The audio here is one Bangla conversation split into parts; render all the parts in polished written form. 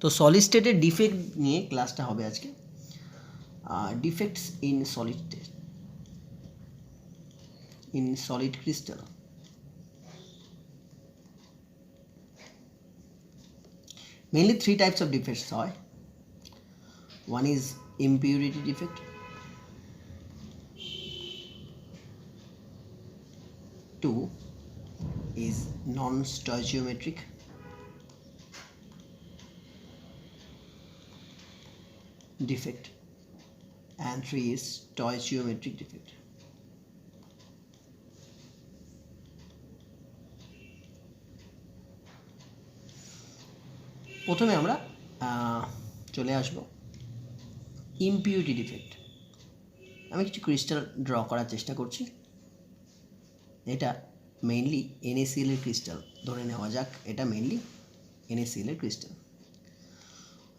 তো সলিড স্টেটের ডিফেক্ট নিয়ে ক্লাসটা হবে আজকে। Defects in solid state, in solid crystal. Mainly 3 types of defects হয়। One is impurity defect, two is non-stoichiometric, defect, and 3 is stoichiometric defect. প্রথমে আমরা চলে আসব ইমপিউরিটি ডিফেক্ট। আমি কিছু ক্রিস্টাল ড্র করার চেষ্টা করছি। এটা মেইনলি NaCl এর ক্রিস্টাল ধরে নেওয়া যাক, এটা মেইনলি NaCl এর ক্রিস্টাল।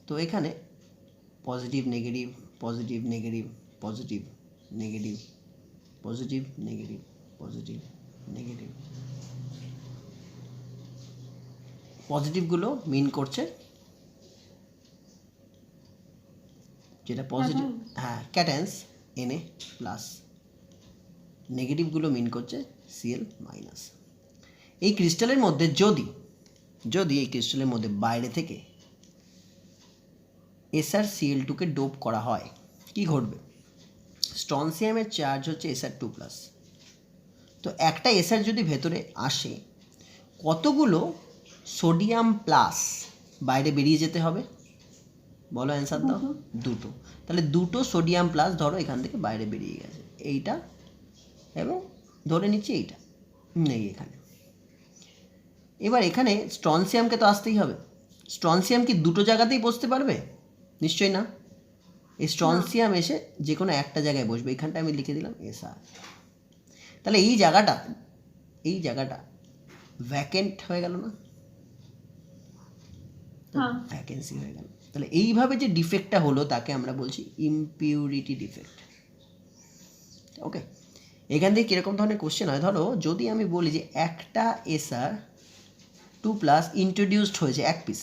তো এখানে positive negative, positive negative, positive negative, positive negative, positive negative, পজিটিভগুলো মিন করছে যেটা পজিটিভ, হ্যাঁ ক্যাটায়ন্স Na প্লাস, নেগেটিভগুলো মিন করছে Cl মাইনাস। এই ক্রিস্টালের মধ্যে যদি এই ক্রিস্টালের মধ্যে বাইরে থেকে SrCl2 কে ডোপ করা হয়, কি ঘটবে? স্ট্রনসিয়ামের চার্জ হচ্ছে Sr2 প্লাস। তো একটা Sr যদি ভেতরে আসে, কতগুলো সোডিয়াম প্লাস বাইরে বেরিয়ে যেতে হবে? বলো অ্যান্সার দাও। দুটো। তাহলে দুটো সোডিয়াম প্লাস ধরো এখান থেকে বাইরে বেরিয়ে গেছে, এইটা এবং ধরে নিচ্ছি এইটা নেই এখানে। এবার এখানে স্ট্রনসিয়ামকে তো আসতেই হবে। স্ট্রনসিয়াম কি দুটো জায়গাতেই বসতে পারবে? নিশ্চয়ই না। এই স্ট্রনসিয়াম এসে যে কোনো একটা জায়গায় বসবে। এখানটা আমি লিখে দিলাম Sr। তাহলে এই জায়গাটা ভ্যাকেন্ট হয়ে গেল না, ভ্যাকেন্সি হয়ে গেল। তাহলে এইভাবে যে ডিফেক্টটা হলো তাকে আমরা বলছি ইমপিউরিটি ডিফেক্ট। ওকে, এখান থেকে কীরকম ধরনের কোশ্চেন হয়, ধরো যদি আমি বলি যে একটা Sr2 প্লাস ইন্ট্রোডিউসড হয়েছে এক পিস,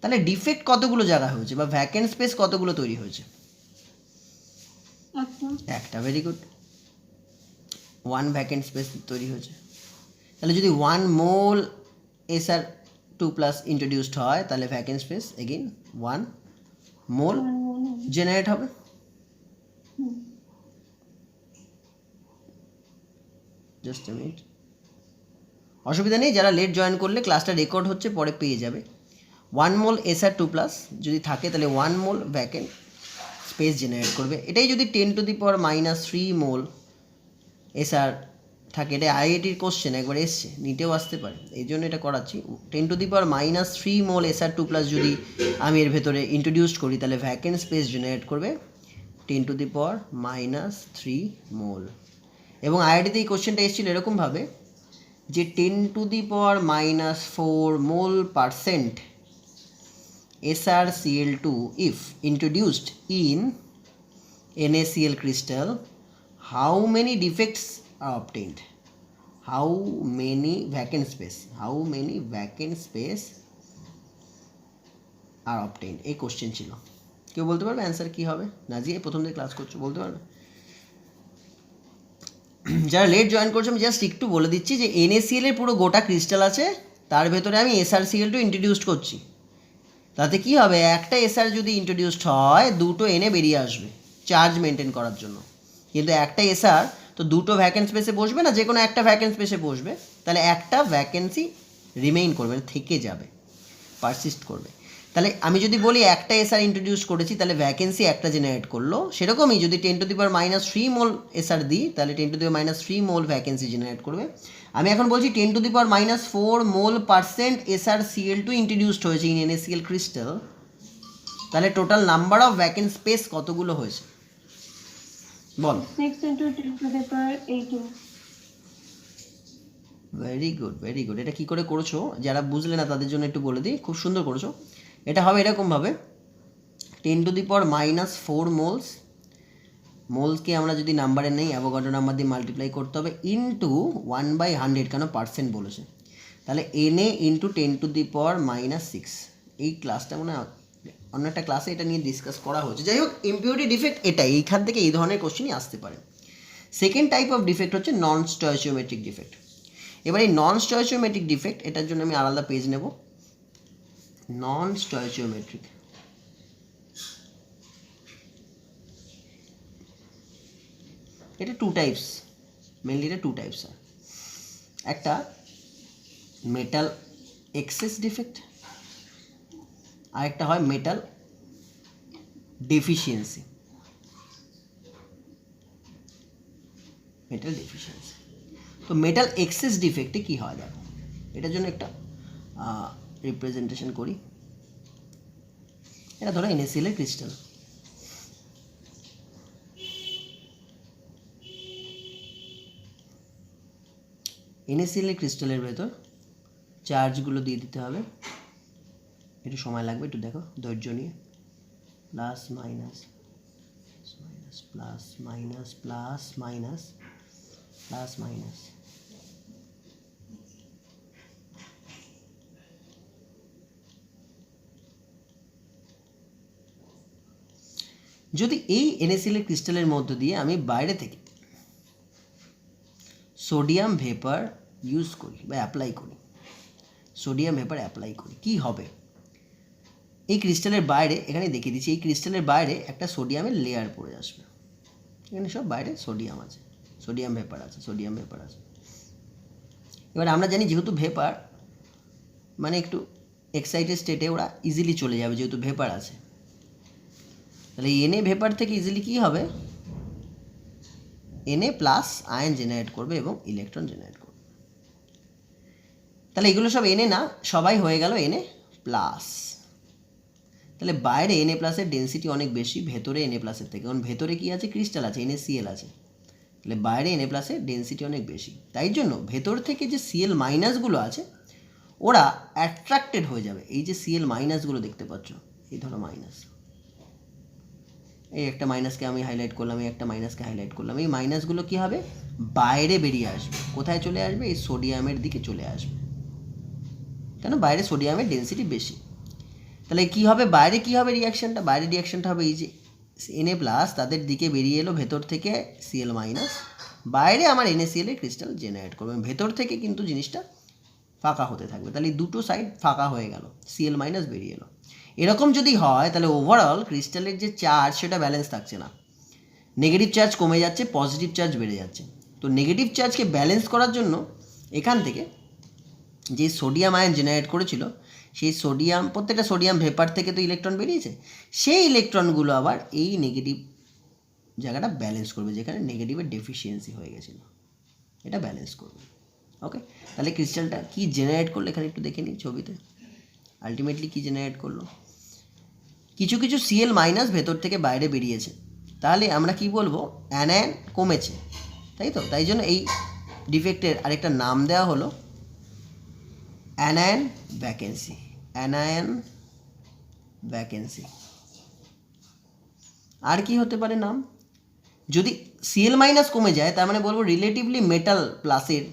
তাহলে ডিফেক্ট কতগুলো জায়গা হয়েছে বা ভ্যাকেন্ট স্পেস কতগুলো তৈরি হয়েছে? একটা। ভেরি গুড, 1 ভ্যাকেন্ট স্পেস তৈরি হয়েছে। তাহলে যদি 1 মোল Sr2 প্লাস ইন্ট্রোডিউসড হয়, তাহলে ভ্যাকেন্ট স্পেস এগেইন 1 মোল জেনারেট হবে। জাস্ট এ মিনিট, অসুবিধা নেই, যারা লেট জয়েন করলে ক্লাসটা রেকর্ড হচ্ছে, পরে পেয়ে যাবে। 1 মোল Sr2 প্লাস যদি থাকে, তাহলে 1 মোল ভ্যাকেন্ট স্পেস জেনারেট করবে। এটাই যদি 10⁻³ মোল Sr থাকে, এটা IITর কোশ্চেন একবার এসছে, নিটেও আসতে পারে, এই জন্য এটা করাচ্ছি। 10⁻³ মোল Sr2 প্লাস যদি আমি এর ভেতরে ইন্ট্রোডিউসড করি, তাহলে ভ্যাকেন্ট স্পেস জেনারেট করবে 10⁻³ মোল। এবং IITতে এই কোশ্চেনটা এসেছিল এরকমভাবে যে 10⁻⁴ মোল percent SrCl2 if introduced in NaCl crystal, how many defects are obtained? How many vacant space are obtained? এই কোশ্চেন ছিল। কেউ বলতে পারবে অ্যান্সার কী হবে? নাজিয়া প্রথম থেকে ক্লাস করছো, বলতে পারবে? যারা লেট জয়েন করছো আমি জাস্ট একটু বলে দিচ্ছি যে NaCl এর পুরো গোটা ক্রিস্টাল আছে, তার ভেতরে আমি SrCl2 ইন্ট্রোডিউসড করছি। তাতে কি হবে, একটা Sr যদি ইন্ট্রোডিউসড হয়, দুটো Na বেরিয়ে আসবে চার্জ মেনটেন করার জন্য। কিন্তু একটা Sr তো দুটো ভ্যাকেন্ট স্পেসে বসবে না, যে কোনো একটা ভ্যাকেন্ট স্পেসে বসবে, তাহলে একটা ভ্যাকেন্সি রিমেইন করবে, থেকে যাবে, পারসিস্ট করবে। তাহলে আমি যদি বলি একটা Sr ইন্ট্রোডিউস করেছি, তাহলে ভ্যাকেন্সি একটা জেনারেট করলো। সেরকমই যদি 10⁻³ মোল Sr দিই, তাহলে 10⁻³ মোল ভ্যাকেন্সি জেনারেট করবে। আমি এখন বলছি 10⁻⁴ মোল পারসেন্ট SrCl2 ইন্ট্রোডিউসড হয়েছে ইন NaCl ক্রিস্টাল, তাহলে total number of vacant space কতগুলো হয়েছে বল? 6 × 10⁻18। Very good, very good. এটা কী করে করেছো, যারা বুঝলে না তাদের জন্য একটু বলে দিই, খুব সুন্দর করেছো। এটা হবে এরকমভাবে, 10⁻⁴ মোলসকে আমরা যদি নাম্বারে নেই, অ্যাভোগাড্রো নাম্বার দিয়ে মাল্টিপ্লাই করতে হবে, ইন্টু 1/100, কেন পার্সেন্ট বলেছে। তাহলে Na × 10⁻⁶, এই ক্লাসটা মনে হয় অন্য একটা ক্লাসে এটা নিয়ে ডিসকাস করা হচ্ছে। যাই হোক, ইম্পিউরিটি ডিফেক্ট এটাই, এইখান থেকে এই ধরনের কোশ্চেনই আসতে পারে। সেকেন্ড টাইপ অফ ডিফেক্ট হচ্ছে নন স্টয়চিওমেট্রিক ডিফেক্ট। এবার এই নন স্টয়চিওমেট্রিক ডিফেক্ট, এটার জন্য আমি আলাদা পেজ নেব। নন স্টয়চিওমেট্রিক, এটা টু টাইপস, মেনলি এটা টু টাইপস হয়। একটা মেটাল এক্সেস ডিফেক্ট, আর একটা হয় মেটাল ডেফিসিয়েন্সি। মেটাল ডেফিসিয়েন্সি, তো মেটাল এক্সেস ডিফেক্টে কী হয় দেখো, এটার জন্য একটা রিপ্রেজেন্টেশন করি। এটা ধরো NaCl এর ক্রিস্টাল, NaCl এর ক্রিস্টালের ভেতর চার্জগুলো দিয়ে দিতে হবে। একটু সময় লাগবে, একটু দেখো ধৈর্য নিয়ে। Plus minus minus plus minus plus minus plus minus. যদি এই NaCl এর ক্রিস্টালের মধ্য দিয়ে আমি বাইরে থেকে সোডিয়াম ভেপার ইউজ করি বা অ্যাপ্লাই করি, সোডিয়াম ভেপার অ্যাপ্লাই করি, কী হবে? এই ক্রিস্টালের বাইরে, এখানে দেখিয়ে দিচ্ছি, এই ক্রিস্টালের বাইরে একটা সোডিয়ামের লেয়ার পড়ে আসবে। এখানে সব বাইরে সোডিয়াম আছে, সোডিয়াম ভেপার আছে, সোডিয়াম ভেপার আছে। এবার আমরা জানি যেহেতু ভেপার মানে একটু এক্সাইটেড স্টেটে ওরা ইজিলি চলে যাবে, যেহেতু ভেপার আছে। তাহলে Na ভেপার থেকে ইজিলি কী হবে, Na প্লাস আয়ন জেনারেট করবে এবং ইলেকট্রন জেনারেট করবে। তাহলে এগুলো সব Na না, সবাই হয়ে গেল Na প্লাস। তাহলে বাইরে Na প্লাসের ডেন্সিটি অনেক বেশি ভেতরে Na প্লাসের থেকে, কারণ ভেতরে কী আছে, ক্রিস্টাল আছে, NaCl আছে। তাহলে বাইরে Na প্লাসের ডেন্সিটি অনেক বেশি, তাই জন্য ভেতর থেকে যে Cl মাইনাসগুলো আছে ওরা অ্যাট্রাক্টেড হয়ে যাবে। এই যে Cl মাইনাসগুলো দেখতে পাচ্ছ, এই ধরো মাইনাস, এই একটা মাইনাসকে আমি হাইলাইট করলাম, এই একটা মাইনাসকে হাইলাইট করলাম, এই মাইনাসগুলো কী হবে, বাইরে বেরিয়ে আসবে। কোথায় চলে আসবে? এই সোডিয়ামের দিকে চলে আসবে, কেন বাইরে সোডিয়ামের ডেন্সিটি বেশি। তাহলে কী হবে বাইরে, কী হবে রিয়াকশানটা, বাইরে রিয়াকশানটা হবে এই যে Na প্লাস তাদের দিকে বেরিয়ে এলো ভেতর থেকে Cl মাইনাস, বাইরে আমার NaCl এর ক্রিস্টাল জেনারেট করবে, ভেতর থেকে কিন্তু জিনিসটা ফাঁকা হতে থাকবে। তাহলে দুটো সাইড ফাঁকা হয়ে গেল, Cl মাইনাস বেরিয়ে এলো। এরকম যদি হয় তাহলে ওভারঅল ক্রিস্টালের যে চার্জ সেটা ব্যালেন্স থাকছে না, নেগেটিভ চার্জ কমে যাচ্ছে, পজিটিভ চার্জ বেড়ে যাচ্ছে। তো নেগেটিভ চার্জকে ব্যালেন্স করার জন্য এখান থেকে যে সোডিয়াম আয়ন জেনারেট করেছিল, সেই সোডিয়াম, প্রত্যেকটা সোডিয়াম ভেপার থেকে তো ইলেকট্রন বেরিয়েছে, সেই ইলেকট্রনগুলো আবার এই নেগেটিভ জায়গাটা ব্যালেন্স করবে, যেখানে নেগেটিভের ডেফিসিয়েন্সি হয়ে গেছিলো, এটা ব্যালেন্স করবে। ওকে, তাহলে ক্রিস্টালটা কী জেনারেট করলো এখানে একটু দেখে নিই ছবিতে। আলটিমেটলি কী জেনারেট করলো, কিছু কিছু Cl মাইনাস ভেতর থেকে বাইরে বেরিয়েছে, তাহলে আমরা কি বলবো, অ্যানায়ন কমেছে, তাই তো? তাই জন্য এই ডিফেক্টের আরেকটা নাম দেওয়া হলো অ্যানায়ন ভ্যাকেন্সি, অ্যানায়ন ভ্যাকেন্সি। আর কি হতে পারে নাম, যদি Cl মাইনাস কমে যায় তার মানে বলবো রিলেটিভলি মেটাল প্লাসের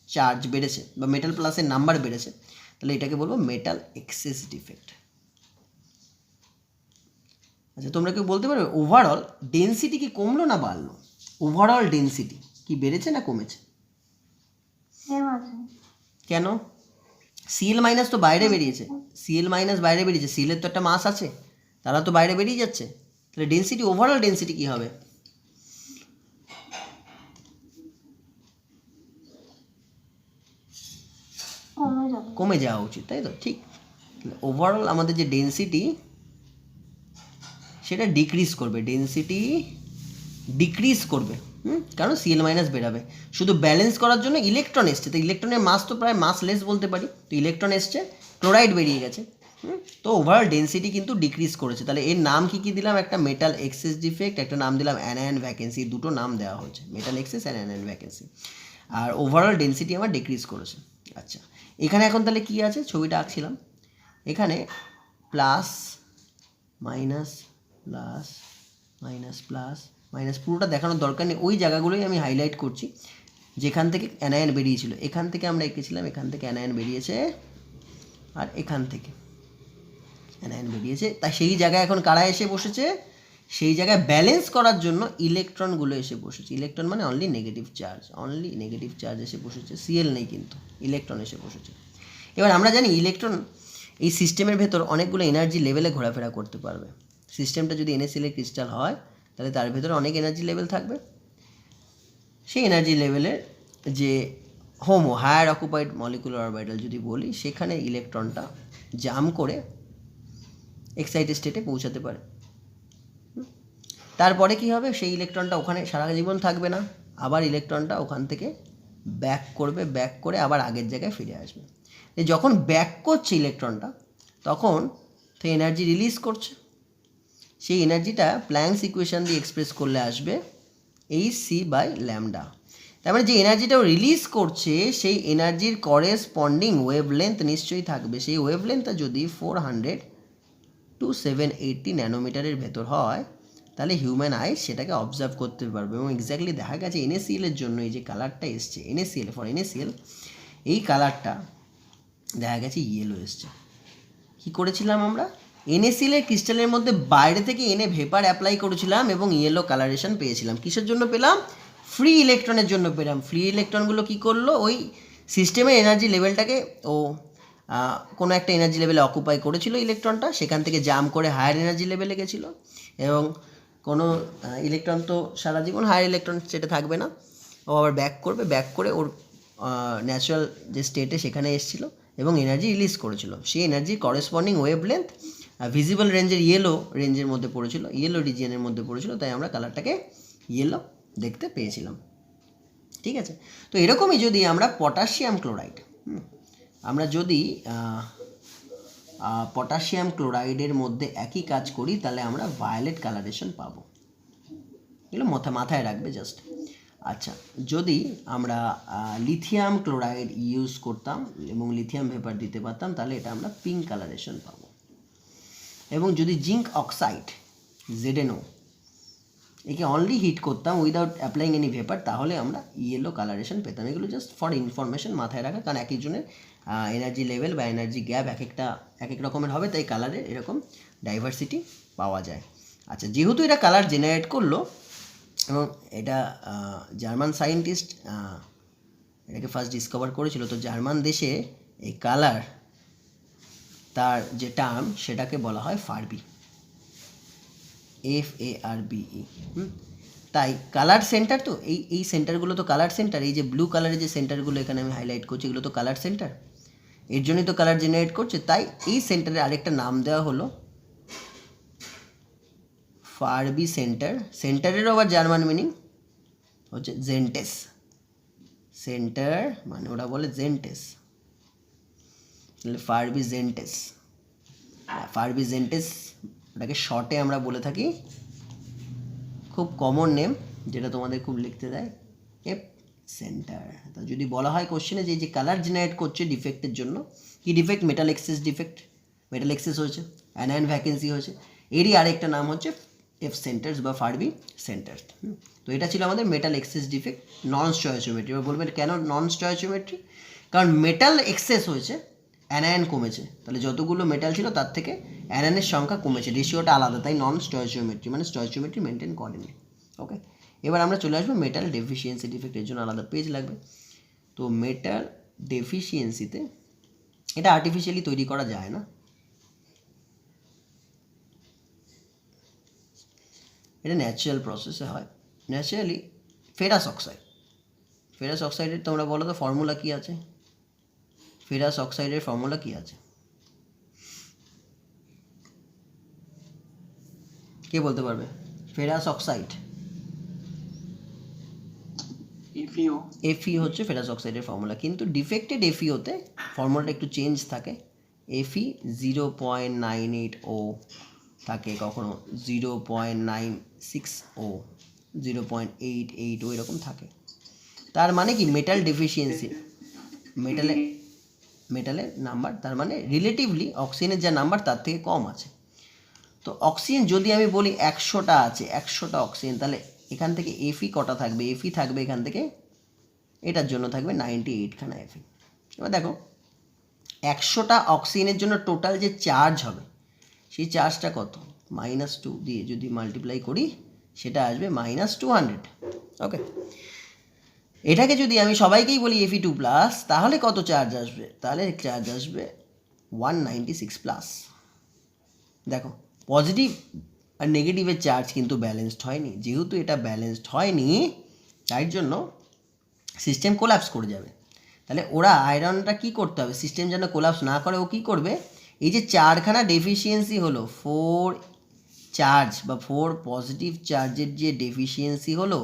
চার্জ বেড়েছে বা মেটাল প্লাসের নাম্বার বেড়েছে, তাহলে এটাকে বলবো মেটাল এক্সেস ডিফেক্ট। আচ্ছা, তোমরা কেউ বলতে পারবে ওভারঅল ডেন্সিটি কি কমলো না বাড়লো? ওভারঅল ডেন্সিটি কি বেড়েছে না কমেছে? কেন? Cl মাইনাস তো বাইরে বেরিয়েছে, Cl মাইনাস বাইরে বেরিয়েছে, Cl এর তো একটা মাস আছে, তারা তো বাইরে বেরিয়ে যাচ্ছে, তাহলে ডেন্সিটি, ওভারঅল ডেন্সিটি কী হবে? কমে যাওয়া উচিত, তাই তো? ঠিক, ওভারঅল আমাদের যে ডেন্সিটি সেটা ডিক্রিজ করবে, ডেন্সিটি ডিক্রিজ করবে, কারণ Cl মাইনাস বেরাবে। শুধু ব্যালেন্স করার জন্য ইলেকট্রন এসছে, তো ইলেকট্রনের মাস তো প্রায় মাসলেস বলতে পারি, তো ইলেকট্রন এসছে, ক্লোরাইড বেরিয়ে গেছে, তো ওভারঅল ডেন্সিটি কিন্তু ডিক্রিজ করেছে। তাহলে এর নাম কি কি দিলাম, একটা মেটাল এক্সেস ডিফেক্ট, একটা নাম দিলাম অ্যানায়ন ভ্যাকেন্সি, দুটো নাম দেওয়া হয়েছে, metal excess and anion vacancy. আর ওভারঅল ডেন্সিটি আমার ডিক্রিজ করেছে। আচ্ছা, এখানে এখন তাহলে কী আছে, ছবিটা আঁকছিলাম, এখানে plus minus plus minus plus minus, পুরোটা দেখানোর দরকার নেই, ওই জায়গাগুলোই আমি হাইলাইট করছি যেখান থেকে অ্যানায়ন বেরিয়েছিল। এখান থেকে আমরা এঁকেছিলাম, এখান থেকে অ্যানায়ন বেরিয়েছে, আর এখান থেকে অ্যানায়ন বেরিয়েছে, তাই সেই জায়গায় এখন কারা এসে বসেছে, সেই জায়গায় ব্যালেন্স করার জন্য ইলেকট্রনগুলো এসে বসেছে। ইলেকট্রন মানে অনলি নেগেটিভ চার্জ এসে বসেছে, সিএল নেই কিন্তু ইলেকট্রন এসে বসেছে। এবার আমরা জানি ইলেকট্রন এই সিস্টেমের ভেতর অনেকগুলো এনার্জি লেভেলে ঘোরাফেরা করতে পারবে। সিস্টেমটা যদি NaCl ক্রিস্টাল হয় তাহলে তার ভেতরে অনেক এনার্জি লেভেল থাকবে। সেই এনার্জি লেভেলের যে হায়ার অকুপাইড মলিকুলার অরবিটাল যদি বলি, সেখানে ইলেকট্রনটা জাম করে এক্সাইটেড স্টেটে পৌঁছাতে পারে। তারপরে কি হবে, সেই ইলেকট্রনটা ওখানে সারা জীবন থাকবে না, আবার ইলেকট্রনটা ওখান থেকে ব্যাক করে আবার আগের জায়গায় ফিরে আসবে। যখন ব্যাক করছে ইলেকট্রনটা, তখন তো এনার্জি রিলিজ করছে, সেই এনার্জিটা প্ল্যাঙ্কস ইকুয়েশন দিয়ে এক্সপ্রেস করলে আসবে hc/λ। তার মানে যে এনার্জিটাও রিলিজ করছে সেই এনার্জির করেসপন্ডিং ওয়েভলেন্থ নিশ্চয়ই থাকবে। সেই ওয়েভলেন্থটা যদি 400 to 780 ন্যানোমিটারের ভেতর হয়, তাহলে হিউম্যান আই সেটাকে অবজার্ভ করতে পারবে। এবং এক্স্যাক্টলি দেখা গেছে NaCl-এর জন্য এই যে কালারটা এসছে, NaCl এই কালারটা দেখা গেছে ইয়েলো এসছে। কী করেছিলাম আমরা, NaCl-এর ক্রিস্টালের মধ্যে বাইরে থেকে এনে ভেপার অ্যাপ্লাই করেছিলাম এবং ইয়েলো কালারেশন পেয়েছিলাম। কিসের জন্য পেলাম, ফ্রি ইলেকট্রনের জন্য পেলাম। ফ্রি ইলেকট্রনগুলো কী করলো, ওই সিস্টেমের এনার্জি লেভেলটাকে কোনো একটা এনার্জি লেভেলে অকুপাই করেছিল ইলেকট্রনটা, সেখান থেকে জাম করে হায়ার এনার্জি লেভেলে গেছিলো। এবং কোনো ইলেকট্রন তো সারা জীবন হায়ার ইলেকট্রন স্টেটে থাকবে না, ও আবার ব্যাক করে ওর ন্যাচারাল যে স্টেটে সেখানে এসেছিলো এবং এনার্জি রিলিজ করেছিল। সেই এনার্জির করেসপন্ডিং ওয়েভলেন্থ ভিজিবল রেঞ্জের ইয়েলো রেঞ্জের মধ্যে পড়েছিল, ইয়েলো রিজিয়নের মধ্যে পড়েছিল, তাই আমরা কালারটাকে ইয়েলো দেখতে পেয়েছিলাম। ঠিক আছে, তো এরকমই যদি আমরা পটাশিয়াম ক্লোরাইড, আমরা যদি পটাশিয়াম ক্লোরাইডের মধ্যে একই কাজ করি, তাহলে আমরা ভায়োলেট কালারেশন পাবো। এগুলো মাথায় রাখবে জাস্ট। আচ্ছা, যদি আমরা লিথিয়াম ক্লোরাইড ইউজ করতাম এবং লিথিয়াম ভেপার দিতে পারতাম, তাহলে এটা আমরা পিঙ্ক কালারেশন পাবো। এবং যদি জিঙ্ক অক্সাইড ZnO একে অনলি হিট করতাম উইদাউট অ্যাপ্লাইং এনি ভেপার, তাহলে আমরা ইয়েলো কালারেশন পেতাম। এগুলো জাস্ট ফর ইনফরমেশন মাথায় রাখা, কারণ এক একজনের এনার্জি লেভেল বা এনার্জি গ্যাপ এক এক রকমের হবে, তাই কালারের এরকম ডাইভার্সিটি পাওয়া যায়। আচ্ছা, যেহেতু এটা কালার জেনারেট করলো এবং এটা জার্মান সায়েন্টিস্ট এটাকে ফার্স্ট ডিসকভার করেছিল, তো জার্মান দেশে এই কালার তার যে টার্ম সেটাকে বলা হয় ফারবি, FARBE। তাই কালার সেন্টার, তো এই সেন্টারগুলো তো কালার সেন্টার, এই যে ব্লু কালারের যে সেন্টারগুলো এখানে আমি হাইলাইট করছি, এগুলো তো কালার সেন্টার, এর জন্যই তো কালার জেনারেট করছে। তাই এই সেন্টারের আরেকটা নাম দেওয়া হলো ফারবি সেন্টার। সেন্টারেরও আবার জার্মান মিনিং হচ্ছে জেন্টেস। সেন্টার মানে ওরা বলে জেন্টেস, তাহলে ফারবি জেন্টেস ওটাকে শর্টে আমরা বলে থাকি, খুব কমন নেম যেটা তোমাদের খুব লিখতে দেয়, এফ সেন্টার। তো যদি বলা হয় কোশ্চেনে যে কালার জেনারেট করছে ডিফেক্টের জন্য, কি ডিফেক্ট, মেটাল এক্সেস হয়েছে, অ্যানায়ন ভ্যাকেন্সি হয়েছে, এরই আরেকটা নাম হচ্ছে এফ সেন্টার্স বা ফারবি সেন্টার। তো এটা ছিল আমাদের মেটাল এক্সেস ডিফেক্ট, নন স্টয়চিওমেট্রি। এবার বলবেন কেন নন স্টয়চিওমেট্রি, কারণ মেটাল এক্সেস হয়েছে, অ্যানায়ন কমেছে, তাহলে যতগুলো মেটাল ছিল তার থেকে অ্যানায়নের সংখ্যা কমেছে, রেশিওটা আলাদা, তাই নন স্টয়চিওমেট্রি, মানে স্টয়চিওমেট্রি মেনটেন করেনি। ওকে, এবার আমরা চলে আসবো মেটাল ডেফিসিয়েন্সি ডিফেক্ট, এর জন্য আলাদা পেজ লাগবে। তো মেটাল ডেফিসিয়েন্সিতে এটা আর্টিফিশিয়ালি তৈরি করা যায় না, এটা ন্যাচারাল প্রসেসে হয়। ন্যাচারালি ফেরাস অক্সাইডের তোমরা বলো তো ফর্মুলা কী আছে, ফেরাস অক্সাইডের ফর্মুলা কী আছে, কে বলতে পারবে? ফেরাস অক্সাইড Fe হচ্ছে ফেরাস অক্সাইডের ফর্মুলা, কিন্তু ডিফেক্টেড FeOতে ফর্মুলাটা একটু চেঞ্জ থাকে। Fe 0.98O থাকে, কখনো 0.96O, 0.88O এরকম থাকে। তার মানে কি মেটাল ডেফিসিয়েন্সি, মেটালের নাম্বার তার মানে রিলেটিভলি অক্সিজেনের যা নাম্বার তার থেকে কম আছে। তো অক্সিজেন যদি আমি বলি 100টা আছে, 100টা অক্সিজেন, তাহলে এখান থেকে Fe কটা থাকবে, Fe থাকবে এখান থেকে, এটার জন্য থাকবে 98খানা Fe। এবার দেখো 100টা অক্সিজেনের জন্য টোটাল যে চার্জ হবে সেই চার্জটা কত, -2 দিয়ে যদি মাল্টিপ্লাই করি সেটা আসবে -200। ওকে, এটাকে যদি আমি সবাইকেই বলি Fe2+, তাহলে কত চার্জ আসবে, তাহলে চার্জ আসবে 196+। দেখো, পজিটিভ আর নেগেটিভের চার্জ কিন্তু ব্যালেন্সড হয়নি, যেহেতু এটা ব্যালেন্সড হয়নি তাই জন্য সিস্টেম কোলাপস করে যাবে। তাহলে ওরা আয়রনটা কি করতে হবে, সিস্টেম যেন কোলাপস না করে ও কী করবে, এই যে 4খানা ডেফিসিয়েন্সি হলো, 4 চার্জ বা 4 পজিটিভ চার্জের যে ডেফিসিয়েন্সি হলো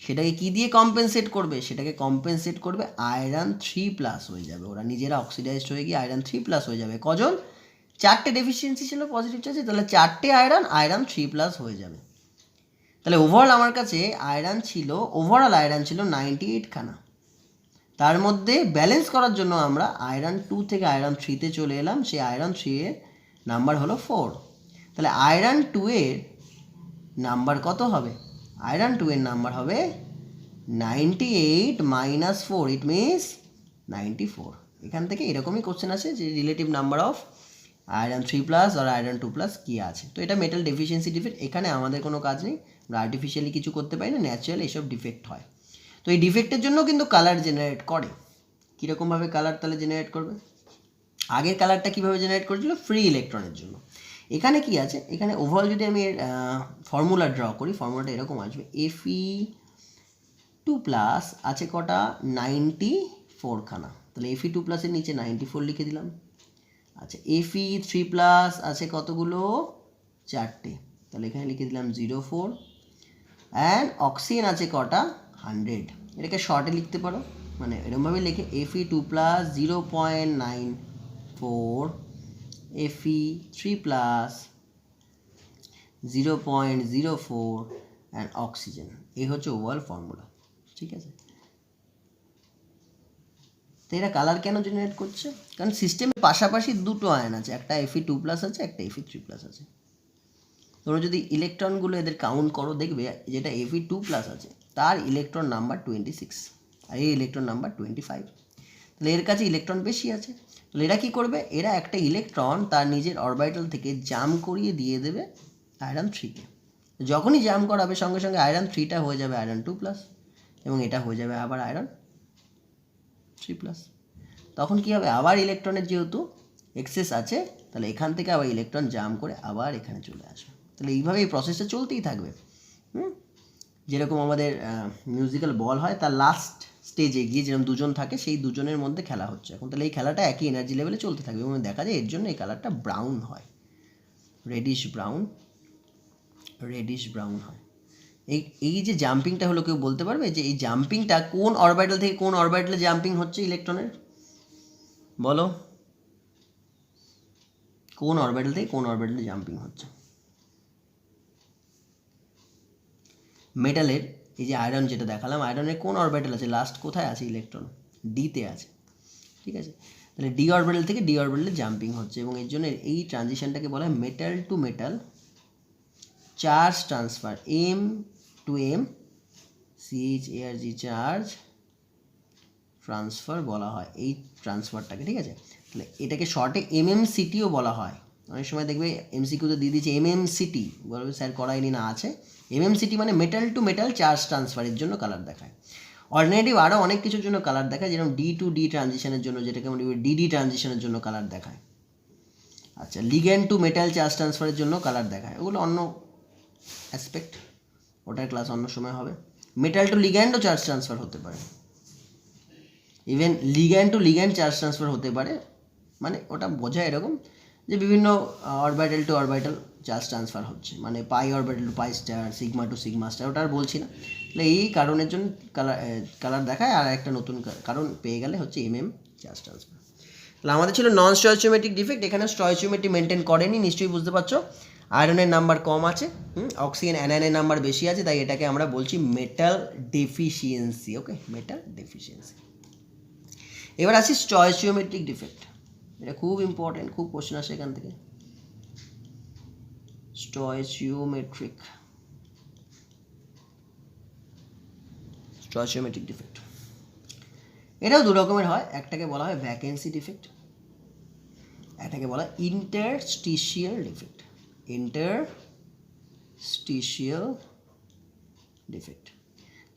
সেটাকে কি দিয়ে কম্পেনসেট করবে, সেটাকে কম্পেনসেট করবে আয়রন 3+ হয়ে যাবে। ওরা নিজেরা অক্সিডাইজড হয়ে গিয়ে আয়রন 3+ হয়ে যাবে। কজন, 4টে ডেফিসিয়েন্সি ছিল পজিটিভ চার্জে, তাহলে 4টে আয়রন 3+ হয়ে যাবে। তাহলে ওভারঅল আমার কাছে আয়রন ছিল, ওভারঅল আয়রন ছিল 98খানা। তার মধ্যে ব্যালেন্স করার জন্য আমরা আয়রন 2 থেকে আয়রন 3তে চলে এলাম, সেই আয়রন 3 এর নাম্বার হলো 4। তাহলে আয়রন 2 এর নাম্বার কত হবে, আয়রন 2 এর নাম্বার হবে 98 - 4, ইট মিনস 94। এখান থেকে এরকমই কোশ্চেন আছে যে রিলেটিভ নাম্বার অফ আয়রন 3+ আর আয়রন 2+ কী আছে। তো এটা মেটাল ডেফিসিয়েন্সি ডিফেক্ট, এখানে আমাদের কোনো কাজ নেই, আমরা আর্টিফিশিয়ালি কিছু করতে পারি না, ন্যাচারাল এইসব ডিফেক্ট হয়। তো এই ডিফেক্টের জন্য কিন্তু কালার জেনারেট করে। কীরকমভাবে কালার তাহলে জেনারেট করবে, আগের কালারটা কীভাবে জেনারেট করেছিল, ফ্রি ইলেকট্রনের জন্য। এখানে কি আছে, এখানে ওভারঅল যদি আমি এর ফর্মুলা ড্র করি, ফর্মুলাটা এরকম আসবে, Fe2+ আছে কটা, 94খানা। তাহলে Fe2+ এর নিচে 94 লিখে দিলাম। আচ্ছা, Fe3+ আছে কতগুলো, 4টে, তাহলে এখানে লিখে দিলাম 04। অ্যান্ড অক্সিজেন আছে কটা, 100। এটাকে শর্টে লিখতে পারো, মানে এরকমভাবে লিখে Fe2+ 0.94, Fe3+ 0.04 অ্যান্ড অক্সিজেন। এই হচ্ছে ওভারঅল ফর্মুলা, ঠিক আছে। তো এরা কালার কেন জেনারেট করছে, কারণ সিস্টেমের পাশাপাশি দুটো আয়ন আছে, একটা Fe2+ আছে, একটা Fe3+ আছে। তোমরা যদি ইলেকট্রনগুলো এদের কাউন্ট করো দেখবে যেটা Fe2+ আছে তার ইলেকট্রন নাম্বার 26 আর এই ইলেকট্রন নাম্বার 25। তাহলে এর কাছে ইলেকট্রন বেশি আছে। তাহলে এরা কী করবে, এরা একটা ইলেকট্রন তার নিজের অরবিটাল থেকে জাম করিয়ে দিয়ে দেবে আয়রন 3কে। যখনই জাম করাবে সঙ্গে সঙ্গে আয়রন 3টা হয়ে যাবে আয়রন 2+ এবং এটা হয়ে যাবে আবার আয়রন 3+। তখন কী হবে, আবার ইলেকট্রনের যেহেতু এক্সেস আছে তাহলে এখান থেকে আবার ইলেকট্রন জাম করে আবার এখানে চলে আসবে। তাহলে এইভাবে এই প্রসেসটা চলতেই থাকবে। যেরকম আমাদের মিউজিক্যাল বল হয়, তার লাস্ট স্টেজে গিয়ে যেরকম দুজন থাকে সেই দুজনের মধ্যে খেলা হচ্ছে এখন। তাহলে এই খেলাটা একই এনার্জি লেভেলে চলতে থাকবে এবং দেখা যায় এর জন্য এই কালারটা ব্রাউন হয়, রেডিশ ব্রাউন হয়। এই যে জাম্পিংটা হলো, কেউ বলতে পারবে যে এই জাম্পিংটা কোন অরবিটাল থেকে কোন অরবিটালে জাম্পিং হচ্ছে ইলেকট্রনের, বলো কোন অরবিটাল থেকে কোন অরবিটালে জাম্পিং হচ্ছে। মেটালের এই যে আয়রন যেটা দেখালাম, আয়রনের কোন অরবিটাল আছে, লাস্ট কোথায় আছে ইলেকট্রন, ডিতে আছে, ঠিক আছে। তাহলে ডি অরবিটাল থেকে ডি অরবিটালে জাম্পিং হচ্ছে এবং এর জন্য এই ট্রানজিশনটাকে বলা হয় metal to metal charge transfer, M CHARG charge transfer বলা হয় এই ট্রান্সফারটাকে, ঠিক আছে। তাহলে এটাকে শর্টে MMCTও বলা হয়। অনেক সময় দেখবে MCQতে দিয়ে দিচ্ছে MMCT, বলবে স্যার করাইনি, না আছে। MMCT মানে মেটাল টু মেটাল চার্জ ট্রান্সফারের জন্য কালার দেখায়। অল্টারনেটিভ আরও অনেক কিছুর জন্য কালার দেখায়, যেরকম D টু D ট্রানজিশনের জন্য, যেটাকে আমরা DD ট্রানজিশনের জন্য কালার দেখায়। আচ্ছা, লিগ্যান্ড টু মেটাল চার্জ ট্রান্সফারের জন্য কালার দেখায়, ওগুলো অন্য অ্যাসপেক্ট, ওটার ক্লাস অন্য সময় হবে। মেটাল টু লিগ্যান্ডও চার্জ ট্রান্সফার হতে পারে, even ligand to ligand charge transfer হতে পারে, মানে ওটা বোঝায় এরকম যে বিভিন্ন orbital to orbital charge transfer হচ্ছে, মানে pi orbital to pi star, sigma to sigma star, ওটা আর বলছি না। তাহলে এই কারণের জন্য কালার দেখায়। আর একটা নতুন কারণ পেয়ে গেলে হচ্ছে চার্জ ট্রান্সফার। তাহলে আমাদের ছিল নন স্টয়চিওমেট্রিক ডিফেক্ট, এখানে স্টয়চিওমেট্রি মেনটেন করেনি, নিশ্চয়ই বুঝতে পারছো। আয়রনের নাম্বার কম আছে, অক্সিজেন অ্যানায়নের নাম্বার বেশি আছে, তাই এটাকে আমরা বলছি মেটাল ডেফিসিয়েন্সি। ওকে, মেটাল ডেফিসিয়েন্সি। এবার আসি স্টয়চিওমেট্রিক ডিফেক্ট, এটা খুব ইম্পর্টেন্ট, খুব কোশ্চেন আসে এখান থেকে। স্টয়চিওমেট্রিক ডিফেক্ট, এটাও দু রকমের হয়, একটাকে বলা হয় ভ্যাকেন্সি ডিফেক্ট, এটাকে বলা interstitial defect. Interstitial defect.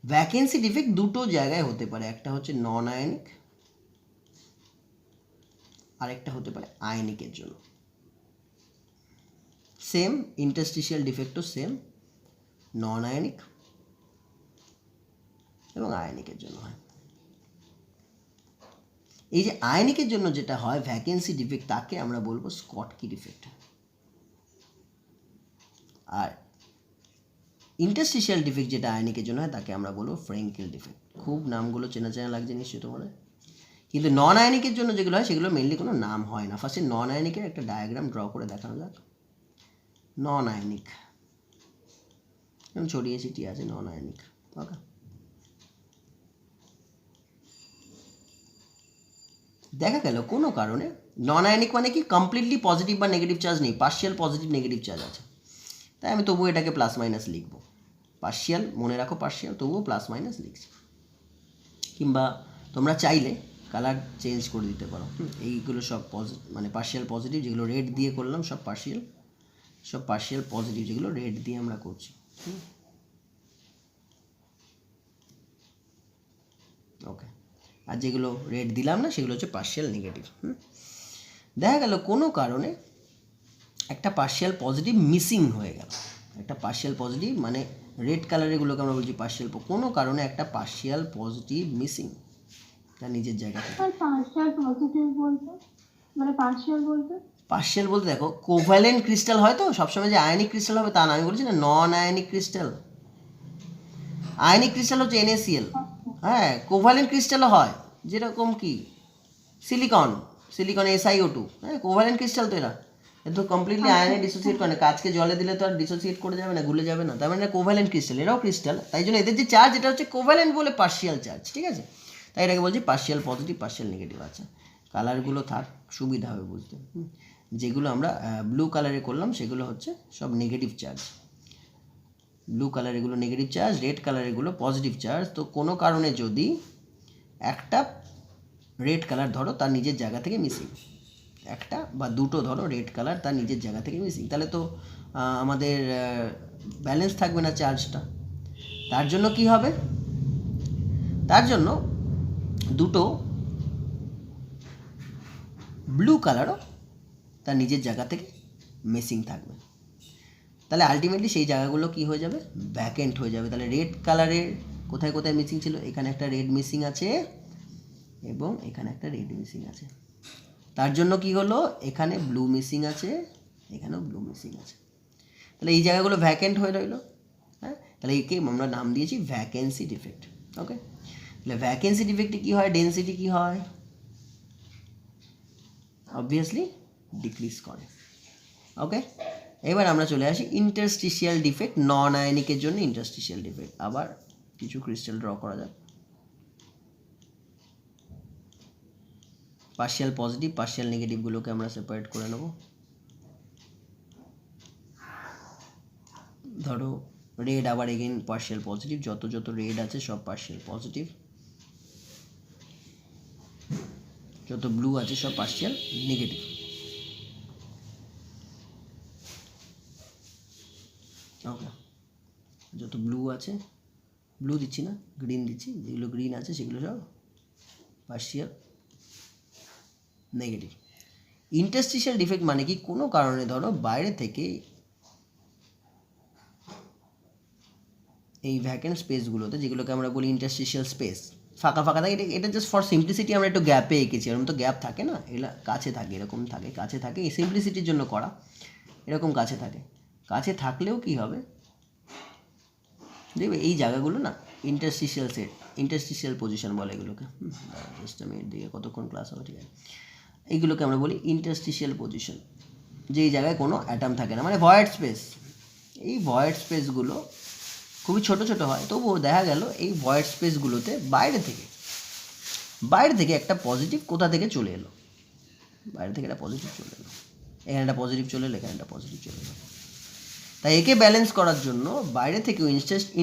Vacancy defect দুটো জায়গায় হতে পারে, একটা হচ্ছে নন আয়নিক, আরেকটা হতে পারে আয়নিকের জন্য। সেম ইন্টারস্টিশিয়াল ডিফেক্টও সেম, নন আয়নিক এবং আয়নিকের জন্য হয়। এই যে আয়নিকের জন্য যেটা হয় ভ্যাকেন্সি ডিফেক্ট, তাকে আমরা বলবো স্কটকি ডিফেক্ট। আর ইন্টারস্টিশিয়াল ডিফেক্ট যেটা আয়নিকের জন্য হয় তাকে আমরা বলবো ফ্রেঙ্কেল ডিফেক্ট। খুব নামগুলো চেনা চেনা লাগছে নিশ্চয়ই তোমাদের, কিন্তু নন আয়নিকের জন্য যেগুলো হয় সেগুলো মেনলি কোনো নাম হয় না। ফার্স্টে নন আয়নিকের একটা ডায়াগ্রাম ড্র করে দেখানো যাক। নন আয়নিক ছড়িয়ে ছিটিয়ে আছে নন আয়নিক। ওকে, দেখা গেল কোনো কারণে নন আয়নিক মানে কি কমপ্লিটলি পজিটিভ বা নেগেটিভ চার্জ নেই, পার্শিয়াল পজিটিভ নেগেটিভ চার্জ আছে, তাই আমি তবুও এটাকে প্লাস মাইনাস লিখবো। পার্শিয়াল মনে রাখো, পার্শিয়াল, তবুও প্লাস মাইনাস লিখছি। কিংবা তোমরা চাইলে কালার চেঞ্জ করে দিতে পারো। এইগুলো সব মানে পার্শিয়াল পজিটিভ, যেগুলো রেড দিয়ে করলাম সব পার্শিয়াল, সব পার্শিয়াল পজিটিভ যেগুলো রেড দিয়ে আমরা করছি। ওকে, আর যেগুলো রেড দিলাম না সেগুলো হচ্ছে পার্শিয়াল নেগেটিভ। দেখা গেল কোনো কারণে একটা পার্শিয়াল পজিটিভ মিসিং হয়ে গেল, একটা পার্শিয়াল পজিটিভ মানে রেড কালারেরগুলোকে আমরা বলছি পার্শিয়াল, কোনো কারণে একটা পার্শিয়াল পজিটিভ মিসিং তার নিজের জায়গা থেকে। পার্শিয়াল পজিটিভ বলতে মানে পার্শিয়াল বলতে পার্শিয়াল বলতে দেখো কোভ্যালেন্ট ক্রিস্টাল হয় তো, সবসময় যে আয়নিক ক্রিস্টাল হবে তা না, আমি বলছি না নন আয়নিক ক্রিস্টাল। আয়নিক ক্রিস্টাল হচ্ছে NaCl, হ্যাঁ, কোভ্যালেন্ট ক্রিস্টালও হয়, যেরকম কি সিলিকন, সিলিকন SiO2, হ্যাঁ, কোভ্যালেন্ট ক্রিস্টাল তো এরা, তো কমপ্লিটলি আয়নে ডিসোসিয়েট করে না, কাজকে জলে দিলে তো আর ডিসোসিয়েট করে যাবে না, গুলে যাবে না, তার মানে কোভ্যালেন্ট ক্রিস্টাল, এরাও ক্রিস্টাল, তাই জন্য এদের যে চার্জ এটা হচ্ছে কোভ্যালেন্ট বলে পার্শিয়াল চার্জ, ঠিক আছে, তাই এটাকে বলছি পার্শিয়াল পজিটিভ পার্শিয়াল নেগেটিভ। আচ্ছা, কালারগুলো থাক, সুবিধা হবে বুঝতে। যেগুলো আমরা ব্লু কালারে করলাম সেগুলো হচ্ছে সব নেগেটিভ চার্জ, ব্লু কালার এগুলো নেগেটিভ চার্জ, রেড কালার এগুলো পজিটিভ চার্জ। তো কোনো কারণে যদি একটা রেড কালার ধরো তার নিজের জায়গা থেকে মিসিং, একটা বা দুটো ধরো রেড কালার তার নিজের জায়গা থেকে মিসিং, তাহলে তো আমাদের ব্যালেন্স থাকবে না চার্জটা। তার জন্য কি হবে, তার জন্য দুটো ব্লু কালারও তার নিজের জায়গা থেকে মিসিং থাকবে, তাহলে আলটিমেটলি সেই জায়গাগুলো কি হয়ে যাবে, ভ্যাকেন্ট হয়ে যাবে। তাহলে রেড কালারের কোথায় কোথায় মিসিং ছিল, এখানে একটা রেড মিসিং আছে এবং এখানে একটা রেড মিসিং আছে, তার জন্য কি হলো, এখানে ব্লু মিসিং আছে, এখানেও ব্লু মিসিং আছে, তাহলে এই জায়গাগুলো ভ্যাকেন্ট হয়ে রইলো। হ্যাঁ, তাহলে একে আমরা নাম দিয়েছি ভ্যাকেন্সি ডিফেক্ট। ওকে, তাহলে ভ্যাকেন্সি ডিফেক্টে কী হয়, ডেন্সিটি কী হয়, অবভিয়াসলি ডিক্রিজ করে। ওকে, এবার আমরা চলে আসি ইন্টারস্টিশিয়াল ডিফেক্ট, নন আয়নিকের জন্য ইন্টারস্টিশিয়াল ডিফেক্ট। আবার কিছু ক্রিস্টাল ড্র করা যাক। পার্শিয়াল পজিটিভ পার্শিয়াল নেগেটিভগুলোকে আমরা সেপারেট করে নেব। ধরো রেড আবার এগেইন পার্শিয়াল পজিটিভ, যত যত রেড আছে সব পার্শিয়াল পজিটিভ, যত ব্লু আছে সব পার্শিয়াল নেগেটিভ। ওকে, যত ব্লু আছে, ব্লু দিচ্ছি না গ্রিন দিচ্ছি, যেগুলো গ্রিন আছে সেগুলো সব পার্শিয়াল নেগেটিভ। ইন্টারস্টিশিয়াল ডিফেক্ট মানে কি, কোনো কারণে ধরো বাইরে থেকে এই ভ্যাকেন্ট স্পেসগুলোতে, যেগুলোকে আমরা বলি ইন্টারস্টিশিয়াল স্পেস, ফাঁকা ফাঁকা থাকে, এটা জাস্ট ফর সিম্পলিসিটি আমরা একটু গ্যাপে এঁকেছি, এরকম তো গ্যাপ থাকে না, এগুলো কাছে থাকে, এরকম থাকে, কাছে থাকে, এই সিম্পলিসিটির জন্য করা, এরকম কাছে থাকে। কাছে থাকলেও কি হবে দেখবে এই জায়গাগুলো না ইন্টারস্টিশিয়াল সেট, ইন্টারস্টিশিয়াল পজিশন বলে এগুলোকে। জাস্ট আমি এর দিকে কতক্ষণ ক্লাস হবে, ঠিক আছে, এইগুলোকে আমরা বলি ইন্টারস্টিশিয়াল পজিশন, যেই জায়গায় কোনো অ্যাটম থাকে না, মানে ভয়েড স্পেস। এই ভয়েড স্পেসগুলো খুবই ছোট ছোট হয়, তবুও দেখা গেল এই ভয়েড স্পেসগুলোতে বাইরে থেকে একটা পজিটিভ কোথা থেকে চলে এলো, বাইরে থেকে একটা পজিটিভ চলে এলো, এখানে একটা পজিটিভ চলে এলো, এখানে একটা পজিটিভ চলে এলো। তাই একে ব্যালেন্স করার জন্য বাইরে থেকে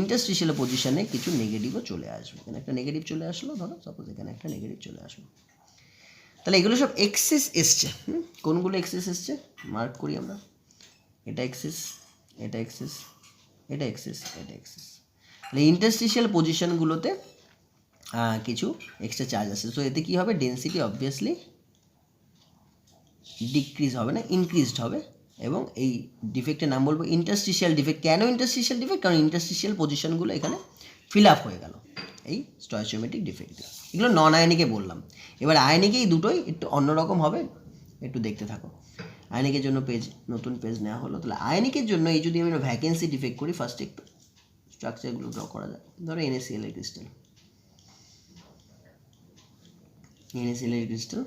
ইন্টারস্টিশিয়াল পজিশনে কিছু নেগেটিভও চলে আসবে। এখানে একটা নেগেটিভ চলে আসলো, ধরো সাপোজ এখানে একটা নেগেটিভ চলে আসলো, তাহলে এগুলো সব এক্সেস এসছে। কোনগুলো এক্সেস এসছে মার্ক করি আমরা, এটা এক্সেস, এটা এক্সেস, এটা এক্সেস, এটা এক্সেস। তাহলে ইন্টারস্টিশিয়াল পজিশনগুলোতে কিছু এক্সট্রা চার্জ আসে। সো এতে কী হবে, ডেন্সিটি অবভিয়াসলি ডিক্রিজ হবে না, ইনক্রিজড হবে। এবং এই ডিফেক্টের নাম বলবো ইন্টারস্টিশিয়াল ডিফেক্ট। কেন ইন্টারস্টিশিয়াল ডিফেক্ট? কারণ ইন্টারস্টিশিয়াল পজিশনগুলো এখানে ফিল আপ হয়ে গেল এই স্টয়চিওমেট্রিক ডিফেক্ট। এগুলো নন আয়নিকে বললাম। এবার আয়নিকে এই দুটোই একটু অন্যরকম হবে, একটু দেখতে থাকো। আয়নিকের জন্য পেজ, নতুন পেজ নেওয়া হলো। তাহলে আয়নিকের জন্য এই যদি আমি ভ্যাকেন্সি ডিফেক্ট করি, ফার্স্ট একটু স্ট্রাকচারগুলো ড্র করা যায়। ধরো NaCl এর ক্রিস্টাল, NaCl এর ক্রিস্টাল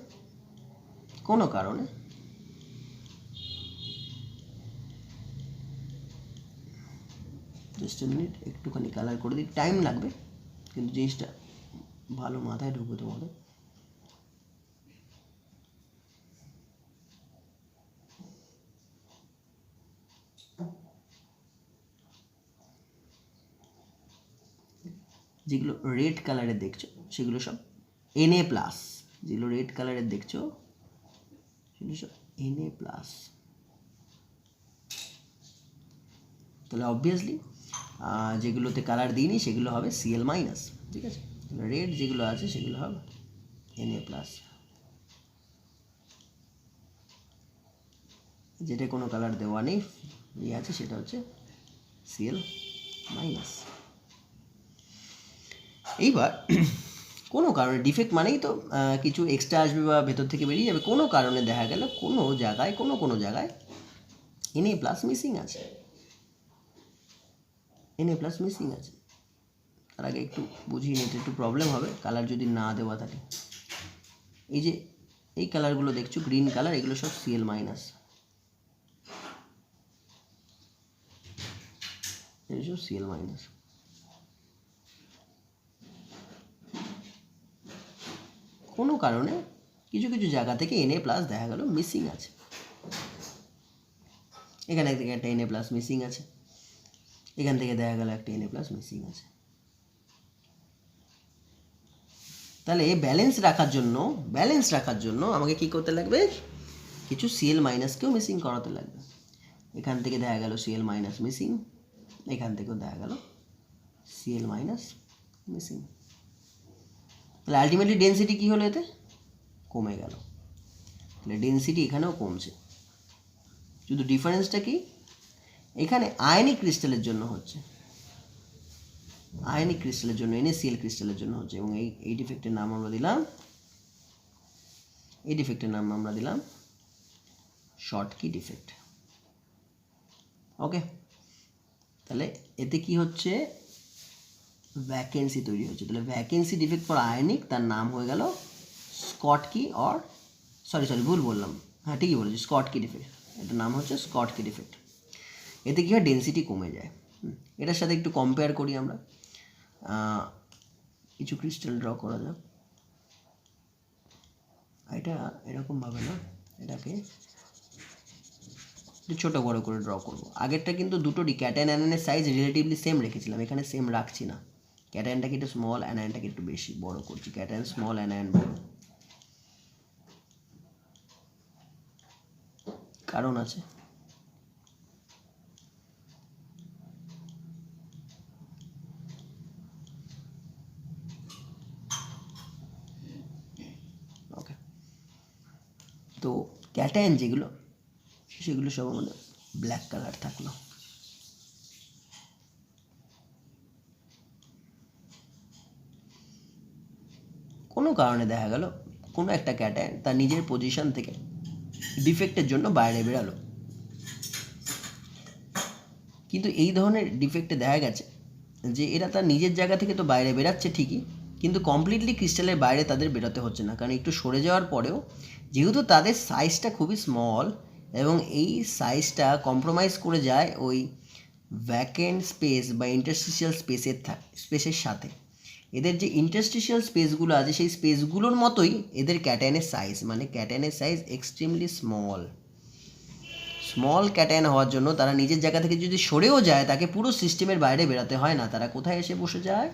কোনো কারণে জাস্ট মিনিট, একটুখানি কালার করে দিই, টাইম লাগবে কিন্তু জিনিসটা ভালো মাথায় ঢুকবে তোমাদের। যেগুলো রেড কালারের দেখছো সেগুলো সব Na+, যেগুলো রেড কালারের দেখছো সেগুলো সব Na+। তাহলে অবভিয়াসলি যেগুলোতে কালার দিইনি সেগুলো হবে Cl-, ঠিক আছে। রেড যেগুলো আছে সেগুলো হবে Na+, যেটা কোনো কালার দেওয়া নেই, ইয়ে আছে সেটা হচ্ছে Cl-। এইবার কোনো কারণে ডিফেক্ট মানেই তো কিছু এক্সট্রা আসবে বা ভেতর থেকে বেরিয়ে যাবে। কোনো কারণে দেখা গেল কোনো জায়গায় কোনো জায়গায় Na+ মিসিং আছে, Na+ মিসিং আছে। তার আগে একটু বুঝিয়ে নিতে একটু প্রবলেম হবে কালার যদি না দেওয়া থাকে। এই যে এই কালারগুলো দেখছো গ্রিন কালার, এগুলো সব Cl-, এগুলো সব Cl-। কোনো কারণে কিছু কিছু জায়গা থেকে Na+ দেখা গেল মিসিং আছে। এখানে থেকে একটা Na+ মিসিং আছে, এখান থেকে দেখা গেল একটা Na+ মিসিং আছে। তাহলে ব্যালেন্স রাখার জন্য আমাকে কি করতে লাগবে, কিছু Cl- কেও মিসিং করাতে লাগবে। এখান থেকে দেখা গেল Cl- মিসিং, এখান থেকেও দেখা গেল Cl- মিসিং। তাহলে আলটিমেটলি ডেন্সিটি কী হলো, এতে কমে গেল। তাহলে ডেন্সিটি এখানেও কমছে, শুধু ডিফারেন্সটা কি, এখানে আয়নিক ক্রিস্টালের জন্য হচ্ছে, আয়নিক ক্রিস্টালের জন্য NaCl ক্রিস্টালের জন্য হচ্ছে। এবং এই ডিফেক্টের নাম আমরা দিলাম, শর্টকি ডিফেক্ট। ওকে, তাহলে এতে কি হচ্ছে, ভ্যাকেন্সি তৈরি হচ্ছে। তাহলে ভ্যাকেন্সি ডিফেক্ট ফর আয়নিক, তার নাম হয়ে গেল স্কটকি, অর সরি ভুল বললাম, হ্যাঁ ঠিকই বলেছি, স্কটকি ডিফেক্ট। এটার নাম হচ্ছে স্কটকি ডিফেক্ট। এতে কী হয়, ডেন্সিটি কমে যায়। এটার সাথে একটু কম্পেয়ার করি আমরা, কিছু ক্রিস্টাল ড্র করা যাক। এটা এরকমভাবে না, এটাকে একটু ছোটো বড়ো করে ড্র করবো। আগেরটা কিন্তু দুটোরই ক্যাটায়ন অ্যানায়নের সাইজ রিলেটিভলি সেম রেখেছিলাম, এখানে সেম রাখছি না। ক্যাটায়নটাকে একটু স্মল, অ্যানায়নটাকে একটু বেশি বড় করছি। ক্যাটায়ন স্মল, অ্যানায়ন বড়, কারণ আছে। ওকে, তো ক্যাটায়ন যেগুলো সেগুলো সব আমাদের ব্ল্যাক কালার থাকলো। কোনো কারণে দেখা গেল কোনো একটা ক্যাটায়ন তার নিজের পজিশন থেকে ডিফেক্টের জন্য বাইরে বেরালো, কিন্তু এই ধরনের ডিফেক্টে দেখা গেছে যে এরা তার নিজের জায়গা থেকে তো বাইরে বেরাচ্ছে ঠিকই, কিন্তু কমপ্লিটলি ক্রিস্টালের বাইরে তাদের বেরোতে হচ্ছে না। কারণ একটু সরে যাওয়ার পরেও যেহেতু তাদের সাইজটা খুবই স্মল, এবং এই সাইজটা কম্প্রোমাইজ করে যায় ওই ভ্যাকেন্ট স্পেস বা ইন্টারস্টিশিয়াল স্পেসের সাথে। এদের যে ইন্টারস্টিশিয়াল স্পেসগুলো আছে সেই স্পেসগুলোর মতোই এদের ক্যাটায়নের সাইজ, মানে ক্যাটায়নের সাইজ এক্সট্রিমলি স্মল ক্যাটায়ন হওয়ার জন্য তারা নিজের জায়গা থেকে যদি সরেও যায়, তাকে পুরো সিস্টেমের বাইরে বেরোতে হয় না। তারা কোথায় এসে বসে যায়,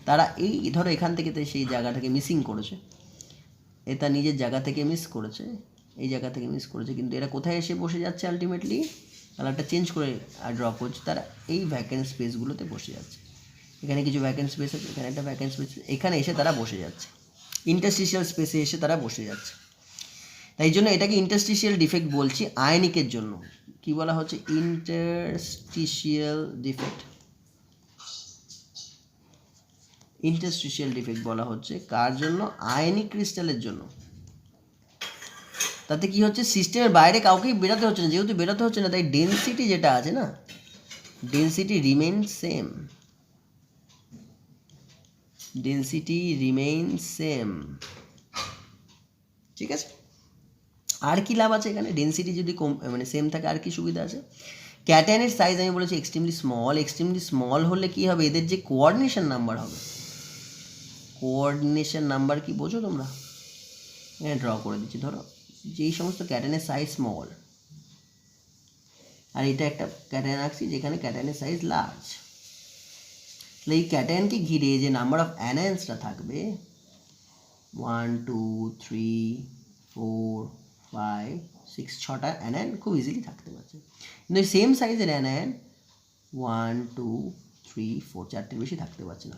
তারা এই ধরো এখান থেকে সেই জায়গাটাকে মিসিং করেছে, এটা নিজের জায়গা থেকে মিস করেছে, এই জায়গা থেকে মিস করেছে, কিন্তু এরা কোথায় এসে বসে যাচ্ছে আলটিমেটলি, কালারটা চেঞ্জ করে ড্র করছে, তারা এই ভ্যাকেন্ট স্পেসগুলোতে বসে যাচ্ছে। এখানে কিছু ভ্যাকেন্ট স্পেস আছে, এখানে একটা ভ্যাকেন্ট স্পেস, এখানে এসে তারা বসে যাচ্ছে, ইন্টারস্টিশিয়াল স্পেসে এসে তারা বসে যাচ্ছে। তাই জন্য এটাকে ইন্টারস্টিশিয়াল ডিফেক্ট বলছি আয়নিকের জন্য। কি বলা হচ্ছে? Interstitial defect. ইন্টারস্টিশিয়াল ডিফেক্ট বলা হচ্ছে কার জন্য? আয়নিক ক্রিস্টালের জন্য। তাতে কি হচ্ছে? সিস্টেমের বাইরে কাউকেই বেরোতে হচ্ছে না, যেহেতু বেরোতে হচ্ছে না তাই ডেনসিটি যেটা আছে না, density remain same, density remain same. ঠিক আছে, আর কি লাভ আছে এখানে? ডেনসিটি যদি কম মানে সেম থাকে আর কি সুবিধা আছে? ক্যাটায়নের সাইজ আমি বলেছি এক্সট্রিমলি স্মল। এক্সট্রিমলি স্মল হলে কি হবে? এদের যে কোঅর্ডিনেশন নাম্বার হবে, কোঅর্ডিনেশন নাম্বার কি বোঝো তোমরা? এখানে ড্র করে দিচ্ছি। ধরো যেই সমস্ত ক্যাটায়নের সাইজ স্মল, আর এটা একটা ক্যাটায়ন আঁকছি যেখানে ক্যাটায়নের সাইজ লার্জ, তাহলে এই ক্যাটায়নকে ঘিরে যে নাম্বার অফ অ্যানায়ন্সটা থাকবে 1 2 3 4 5 6, 6টা অ্যানায়ন খুব ইজিলি থাকতে পারছে। কিন্তু এই সেম সাইজের অ্যানায়ন 1 2 3 4 চারটের বেশি থাকতে পারছে না।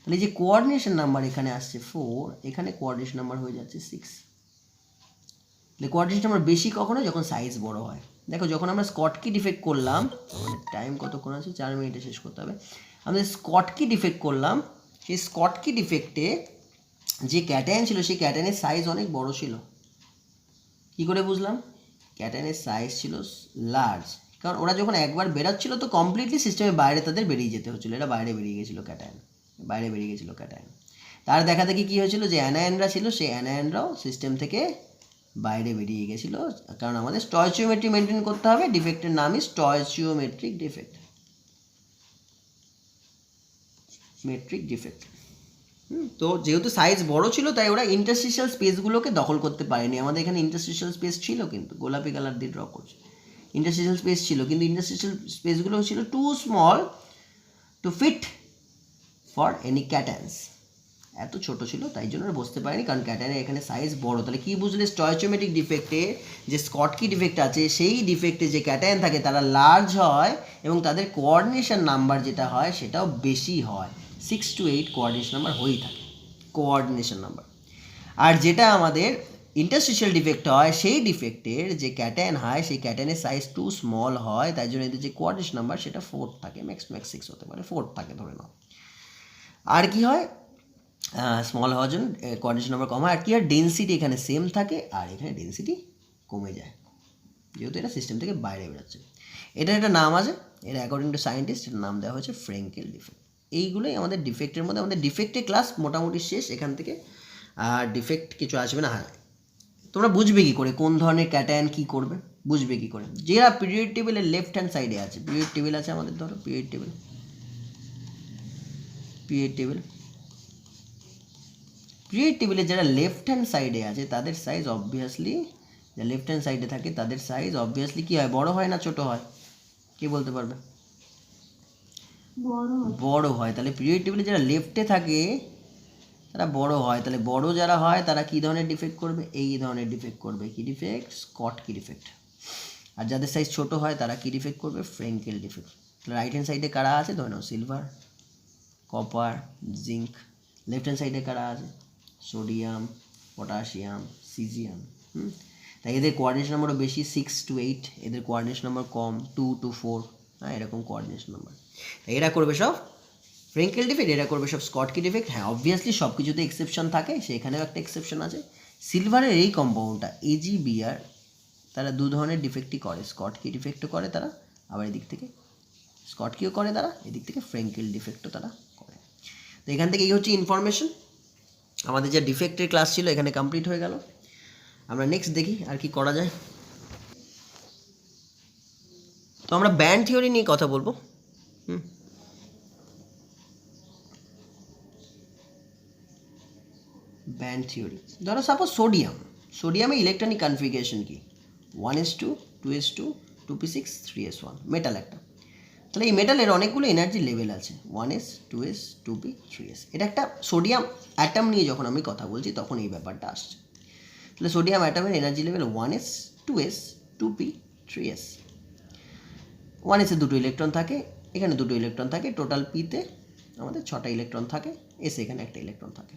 তাহলে এই যে কোঅর্ডিনেশন নাম্বার এখানে আসছে 4, এখানে কোঅর্ডিনেশন নাম্বার হয়ে যাচ্ছে 6। তাহলে কোঅর্ডিনেশন নাম্বার বেশি কখনো? যখন সাইজ বড় হয়। দেখো যখন আমরা স্কটকি ডিফেক্ট করলাম, আমাদের টাইম কতক্ষণ আছে? 4 মিনিটে শেষ করতে হবে। আমাদের স্কটকি ডিফেক্ট করলাম, সেই স্কটকি ডিফেক্টে যে ক্যাটায়ন ছিল সেই ক্যাটায়নের সাইজ অনেক বড় ছিল। কি করে বুঝলাম? ক্যাটায়নের সাইজ ছিল লার্জ, কারণ ওরা যখন একবার বেরাচ্ছিল তো কমপ্লিটলি সিস্টেমের বাইরে তাদের বেরিয়ে যেতে হচ্ছিলো। এটা বাইরে বেরিয়ে গেছিলো ক্যাটায়ন, বাইরে বেরিয়ে গেছিলো ক্যাটায়ন। তার দেখা দেখি কী হয়েছিল? যে অ্যানায়নরা ছিল সেই অ্যানায়নরাও সিস্টেম থেকে বাইরে বেরিয়ে গেছিলো, কারণ আমাদের স্টয়চিওমেট্রি মেনটেন করতে হবে। ডিফেক্টের নামই স্টয়চিওমেট্রিক ডিফেক্ট, মেট্রিক ডিফেক্ট। তো যেহেতু সাইজ বড় ছিল তাই ওরা ইন্টারস্টিশিয়াল স্পেসগুলোকে দখল করতে পারেনি। আমাদের এখানে ইন্টারস্টিশিয়াল স্পেস ছিল, কিন্তু গোলাপি কালার দিয়ে ড্র করছে, ইন্টারস্টিশিয়াল স্পেস ছিল, কিন্তু ইন্টারস্টিশিয়াল স্পেসগুলো ছিল too small to fit for any cations. এত ছোট ছিল তাই জন্য বসতে পারেনি, কারণ ক্যাটায়নের এখানে সাইজ বড়। তাহলে কি বুঝলে? স্টয়চিওমেট্রিক ডিফেক্টে যে স্কটকি ডিফেক্ট আছে সেই ডিফেক্টে যে ক্যাটায়ন থাকে তারা লার্জ হয় এবং তাদের কোঅর্ডিনেশন নাম্বার যেটা হয় সেটাও বেশি হয়। 6 to 8 কোঅর্ডিনেশন নাম্বার হয়েই থাকে, কোঅর্ডিনেশন নাম্বার। আর যেটা আমাদের ইন্টারস্টিশিয়াল ডিফেক্ট হয় সেই ডিফেক্টের যে ক্যাটায়ন হয় সেই ক্যাটায়নের সাইজ টু স্মল হয়, তাই জন্য এদের যে কোঅর্ডিনেশন নাম্বার সেটা 4 থাকে, ম্যাক্স 6 হতে পারে, 4 থাকে ধরে নাও। আর কি হয়? স্মল হওয়ার জন্য কোঅর্ডিনেশন নাম্বার কম হয়। আর কি হয়? ডেনসিটি এখানে সেম থাকে আর এখানে ডেনসিটি কমে যায়, যেহেতু এটা সিস্টেম থেকে বাইরে বেরোচ্ছে। এটা একটা নাম আছে, এটা অ্যাকর্ডিং টু সায়েন্টিস্ট এটার নাম দেওয়া হয়েছে ফ্রেঙ্কেল ডিফেক্ট। এইগুলোই আমাদের ডিফেক্টের মধ্যে। আমাদের ডিফেক্টের ক্লাস মোটামুটি শেষ এখান থেকে, আর ডিফেক্ট কিছু আসবে না। হ্যাঁ, তোমরা বুঝবে কী করে কোন ধরনের ক্যাটায়ন কী করবে? বুঝবে কী করে? যেটা পিরিয়ড টেবিলের লেফট হ্যান্ড সাইডে আছে, পিরিয়ড টেবিল আছে আমাদের, ধরো period table, period table, period টেবিলে যারা লেফট হ্যান্ড সাইডে আছে তাদের সাইজ অবভিয়াসলি, যারা লেফট হ্যান্ড সাইডে থাকে তাদের সাইজ অবভিয়াসলি কী হয়? বড় হয় না ছোট হয়? কে বলতে পারবে? বড় হয়। তাহলে পিরিয়ড টেবিলে যারা লেফটে থাকে তারা বড় হয়। তাহলে বড় যারা হয় তারা কী ধরনের ডিফেক্ট করবে? এই ধরনের ডিফেক্ট করবে। কী ডিফেক্ট? Schottky defect. আর যাদের সাইজ ছোট হয় তারা কী ডিফেক্ট করবে? Frenkel defect. তাহলে রাইট হ্যান্ড সাইডে কারা আছে? ধরে নাও silver, copper, zinc. Left hand সাইডে কারা আছে? Sodium, potassium, caesium. তাই এদের কোঅর্ডিনেশন নাম্বারও বেশি, 6 to 8। এদের কোঅর্ডিনেশন নাম্বার কম, 2 to 4। হ্যাঁ, এরকম কোঅর্ডিনেশন নাম্বার। তাই এরা করবে সব ফ্রেঙ্কেল ডিফেক্ট, এরা করবে সব স্কটকি ডিফেক্ট। হ্যাঁ, অবভিয়াসলি সব কিছুতে এক্সেপশন থাকে, সেখানেও একটা এক্সেপশন আছে। সিলভারের এই কম্পাউন্ডটা AgBr, তারা দু ধরনের ডিফেক্টই করে, স্কটকি ডিফেক্টও করে তারা, আবার এদিক থেকে স্কটকিও করে তারা, এদিক থেকে ফ্রেঙ্কেল ডিফেক্টও তারা করে। তো এখান থেকে এই হচ্ছে ইনফরমেশন। আমাদের যা ডিফেক্টের ক্লাস ছিল এখানে কমপ্লিট হয়ে গেল। আমরা নেক্সট দেখি আর কি করা যায়। তো আমরা ব্যান্ড থিওরি নিয়ে কথা বলবো। ব্যান্ড থিওরি, ধরো সাপোজ সোডিয়ামে ইলেকট্রনিক কনফিগারেশন কি? 1s2, 2s2, 2p6, 3s1, metal একটা। তাহলে এই মেটালের অনেকগুলো এনার্জি লেভেল আছে, 1s, 2s, 2p, 3s। এটা একটা সোডিয়াম অ্যাটম নিয়ে যখন আমি কথা বলছি তখন এই ব্যাপারটা আসছে। তাহলে সোডিয়াম অ্যাটমের energy level 1s 2s 2p 3s। 1s এ দুটো ইলেকট্রন থাকে, এখানে দুটো ইলেকট্রন থাকে, টোটাল পিতে আমাদের 6টা ইলেকট্রন থাকে, এসে এখানে একটা ইলেকট্রন থাকে।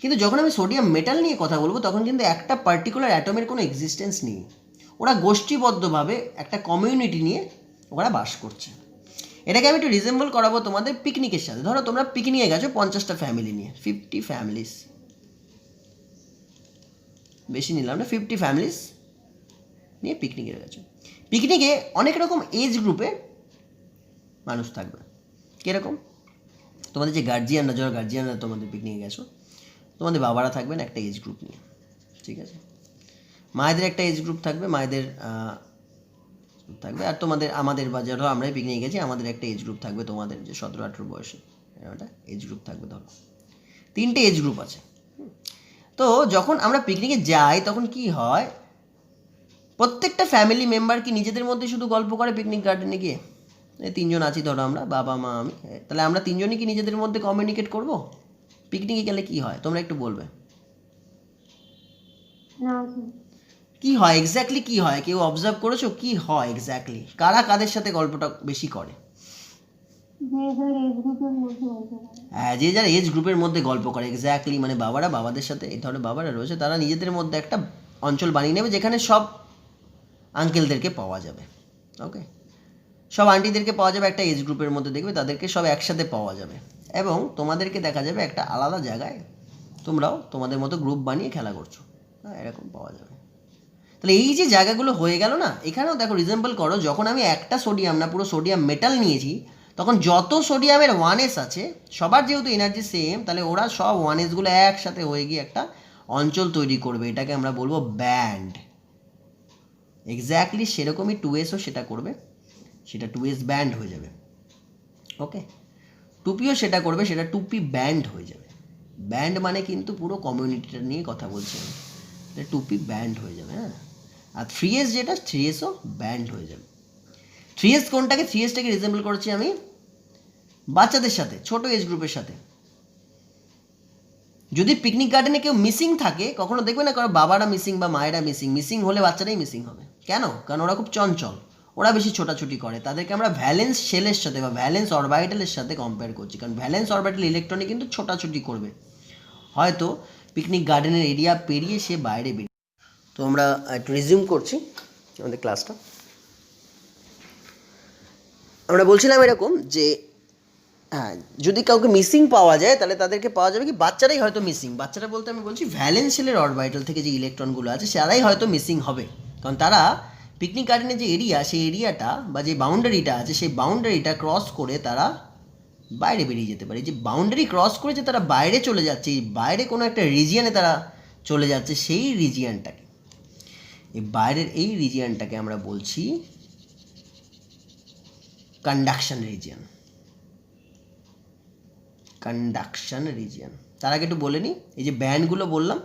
কিন্তু যখন আমি সোডিয়াম মেটাল নিয়ে কথা বলবো তখন কিন্তু একটা পার্টিকুলার অ্যাটমের কোনো এক্সিস্টেন্স নেই, ওরা গোষ্ঠীবদ্ধভাবে একটা কমিউনিটি নিয়ে ওরা বাস করছে। এটাকে আমি একটু রিজেম্বল করাবো তোমাদের পিকনিকের সাথে। ধরো তোমরা পিকনিকে গেছো 50টা ফ্যামিলি নিয়ে, 50 ফ্যামিলিস, বেশি নিলাম না, 50 ফ্যামিলিস নিয়ে পিকনিকে গেছো। পিকনিকে অনেক রকম এজ গ্রুপে মানুষ থাকবে। কীরকম? তোমাদের যে গার্জিয়ানরা, যারা গার্জিয়ানরা তোমাদের পিকনিকে গেছো, তোমাদের বাবারা থাকবেন একটা এজ গ্রুপ নিয়ে, ঠিক আছে? মায়েদের একটা এজ গ্রুপ থাকবে, মায়েদের থাকবে, আর তোমাদের আমাদের বা ধরো আমরাই পিকনিকে গেছি, আমাদের একটা এজ গ্রুপ থাকবে, তোমাদের যে 17-18 বয়সে একটা এজ গ্রুপ থাকবে। ধরো 3টে এজ গ্রুপ আছে। তো যখন আমরা পিকনিকে যাই তখন কি হয়, প্রত্যেকটা ফ্যামিলি মেম্বার কি নিজেদের মধ্যে শুধু গল্প করে পিকনিক গার্ডেনে গিয়ে? এই 3জন আছি ধরো আমরা, বাবা মা আমি, তাহলে আমরা 3জনই কি নিজেদের মধ্যে কমিউনিকেট করব? পিকনিকে গেলে কি হয় তোমরা একটু বলবে? না, কি হয় এক্স্যাক্টলি, কি হয়? কেউ অবজার্ভ করেছো কি হয় এক্স্যাক্টলি? কারা কাদের সাথে গল্পটা বেশি করে? হ্যাঁ, যে যার এজ গ্রুপের মধ্যে গল্প করে, এক্স্যাক্টলি। মানে বাবারা বাবাদের সাথে, এই ধরনের বাবারা রয়েছে, তারা নিজেদের মধ্যে একটা অঞ্চল বানিয়ে নেবে যেখানে সব আঙ্কেলদেরকে পাওয়া যাবে, ওকে, সব আন্টিদেরকে পাওয়া যাবে একটা এজ গ্রুপের মধ্যে, দেখবে তাদেরকে সব একসাথে পাওয়া যাবে, এবং তোমাদেরকে দেখা যাবে একটা আলাদা জায়গায় তোমরাও তোমাদের মতো গ্রুপ বানিয়ে খেলা করছো, হ্যাঁ, এরকম পাওয়া যাবে। তাহলে এই যে জায়গাগুলো হয়ে গেল না, এখানেও দেখো রিজেম্বল করো, যখন আমি একটা সোডিয়াম না পুরো সোডিয়াম মেটাল নিয়েছি, তখন যত সোডিয়ামের 1s আছে সবার যেহেতু এনার্জি সেম, তাহলে ওরা সব 1sগুলো একসাথে হয়ে গিয়ে একটা অঞ্চল তৈরি করবে, এটাকে আমরা বলবো ব্যান্ড। এক্স্যাক্টলি সেরকমই 2sও সেটা করবে, সেটা 2s ব্যান্ড হয়ে যাবে, ওকে। 2pও সেটা করবে, সেটা 2p ব্যান্ড হয়ে যাবে। ব্যান্ড মানে কিন্তু পুরো কমিউনিটিটা নিয়ে কথা বলছি আমি, 2p ব্যান্ড হয়ে যাবে, হ্যাঁ। আর 3s যেটা, 3sও ব্যান্ড হয়ে যাবে। 3s কোনটাকে? 3sটাকে রিজেম্বল করেছি আমি বাচ্চাদের সাথে, ছোট এজ গ্রুপের সাথে। যদি পিকনিক গার্ডেনে কেউ মিসিং থাকে, কখনো দেখবে না কারো বাবারা মিসিং বা মায়েরা মিসিং হলে বাচ্চারাই মিসিং হবে। কেন? কারণ ওরা খুব চঞ্চল, ওরা বেশি ছোটাছুটি করে, তাদেরকে আমরা ভ্যালেন্স শেলের সাথে বা ভ্যালেন্স অরবাইটালের সাথে কম্পেয়ার করছি, কারণ ভ্যালেন্স অরবাইটাল ইলেকট্রনে কিন্তু ছোটাছুটি করবে, হয়তো পিকনিক গার্ডেনের এরিয়া পেরিয়ে সে বাইরে বেরিয়ে। তো আমরা একটু রিজিউম করছি আমাদের ক্লাসটা। আমরা বলছিলাম এরকম যে হ্যাঁ, যদি কাউকে মিসিং পাওয়া যায় তাহলে তাদেরকে পাওয়া যাবে কি, বাচ্চারাই হয়তো মিসিং। বাচ্চারা বলতে আমি বলছি ভ্যালেন্স শেলের অরবাইটাল থেকে যে ইলেকট্রনগুলো আছে সেরাই হয়তো মিসিং হবে, কারণ তারা পিকনিক গার্ডেনের যে এরিয়া, সেই এরিয়াটা বা যে বাউন্ডারিটা আছে সেই বাউন্ডারিটা ক্রস করে তারা বাইরে বেরিয়ে যেতে পারে। যে বাউন্ডারি ক্রস করে যে তারা বাইরে চলে যাচ্ছে, এই বাইরে কোনো একটা রিজিয়নে তারা চলে যাচ্ছে, সেই রিজিয়নটাকে, এই বাইরের এই রিজিয়নটাকে আমরা বলছি কন্ডাকশন রিজিয়ন। Conduction region. তার আগে একটু বলে নিই, এই যে ব্যান্ডগুলো বললাম,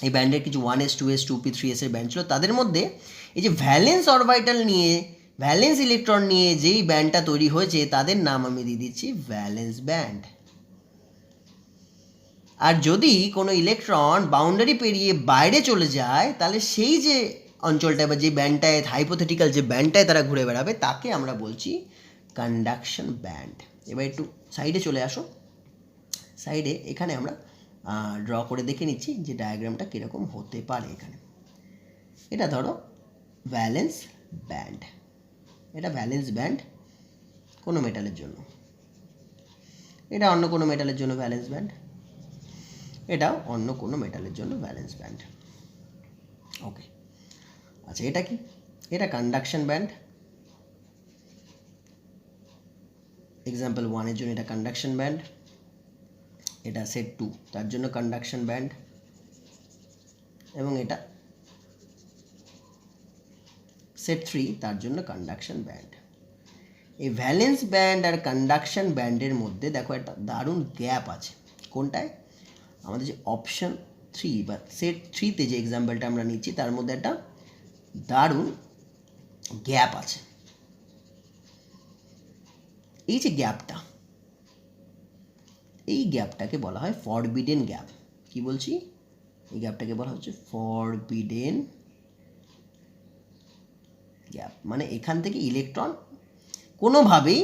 এই ব্যান্ডের কিছু 1s 2s 2p 3s এর ব্যান্ড ছিল, তাদের মধ্যে এই যে ভ্যালেন্স অরবাইটাল নিয়ে, ভ্যালেন্স ইলেকট্রন নিয়ে যেই ব্যান্ডটা তৈরি হয়েছে তাদের নাম আমি দিয়ে দিচ্ছি ভ্যালেন্স ব্যান্ড। আর যদি কোনো ইলেকট্রন বাউন্ডারি পেরিয়ে বাইরে চলে যায় তাহলে সেই যে অঞ্চলটায় বা যে ব্যান্ডটায়, হাইপোথেটিক্যাল যে ব্যান্ডটায় তারা ঘুরে বেড়াবে, তাকে আমরা বলছি কন্ডাকশন ব্যান্ড। এবার একটু সাইডে চলে আসো, সাইডে এখানে আমরা ড্র করে দেখে নিচ্ছি যে ডায়াগ্রামটা কীরকম হতে পারে। এখানে এটা ধরো ভ্যালেন্স ব্যান্ড, এটা ভ্যালেন্স ব্যান্ড কোনো মেটালের জন্য, এটা অন্য কোনো মেটালের জন্য ভ্যালেন্স ব্যান্ড, এটা অন্য কোনো মেটালের জন্য ভ্যালেন্স ব্যান্ড, ওকে। আচ্ছা, এটা কি? এটা কন্ডাকশন ব্যান্ড। এক্সাম্পল 1 এর জন্য এটা কন্ডাকশন ব্যান্ড, এটা সেট 2 তার জন্য কন্ডাকশন ব্যান্ড, এবং এটা সেট 3 তার জন্য কন্ডাকশন ব্যান্ড। এই ভ্যালেন্স ব্যান্ড আর কন্ডাকশন ব্যান্ডের মধ্যে দেখো একটা দারুণ গ্যাপ আছে। কোনটায়? আমাদের যে অপশন 3 বা সেট 3তে যে এক্সাম্পলটা আমরা নিচ্ছি তার মধ্যে একটা দারুণ গ্যাপ আছে। এই যে গ্যাপটা, এই গ্যাপটাকে বলা হয় ফরবিডেন গ্যাপ। কি বলছি? এই গ্যাপটাকে বলা হচ্ছে ফরবিডেন গ্যাপ। মানে এখান থেকে ইলেকট্রন কোনোভাবেই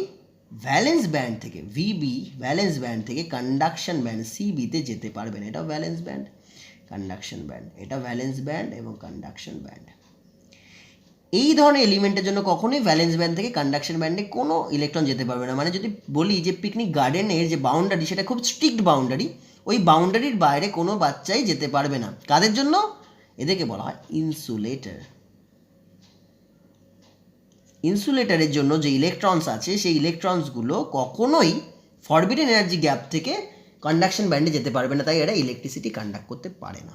ভ্যালেন্স ব্যান্ড থেকে ভিবি ভ্যালেন্স ব্যান্ড থেকে কন্ডাকশন ব্যান্ড সিবিতে যেতে পারবে না। এটা ভ্যালেন্স ব্যান্ড, কন্ডাকশন ব্যান্ড, এটা ভ্যালেন্স ব্যান্ড এবং কন্ডাকশন ব্যান্ড। এই ধরনের এলিমেন্টের জন্য কখনোই ভ্যালেন্স ব্যান্ড থেকে কন্ডাকশন ব্যান্ডে কোনো ইলেকট্রন যেতে পারবে না। মানে যদি বলি যে পিকনিক গার্ডেনের যে বাউন্ডারি সেটা খুব স্ট্রিক্ট বাউন্ডারি, ওই বাউন্ডারির বাইরে কোনো বাচ্চাই যেতে পারবে না। কাদের জন্য? এদেরকে বলা হয় ইনসুলেটর। ইনসুলেটরের জন্য যে ইলেকট্রনস আছে সেই ইলেকট্রনসগুলো কখনোই ফরবিডেন এনার্জি গ্যাপ থেকে কন্ডাকশন ব্যান্ডে যেতে পারবে না, তাই এরা ইলেকট্রিসিটি কন্ডাক্ট করতে পারে না।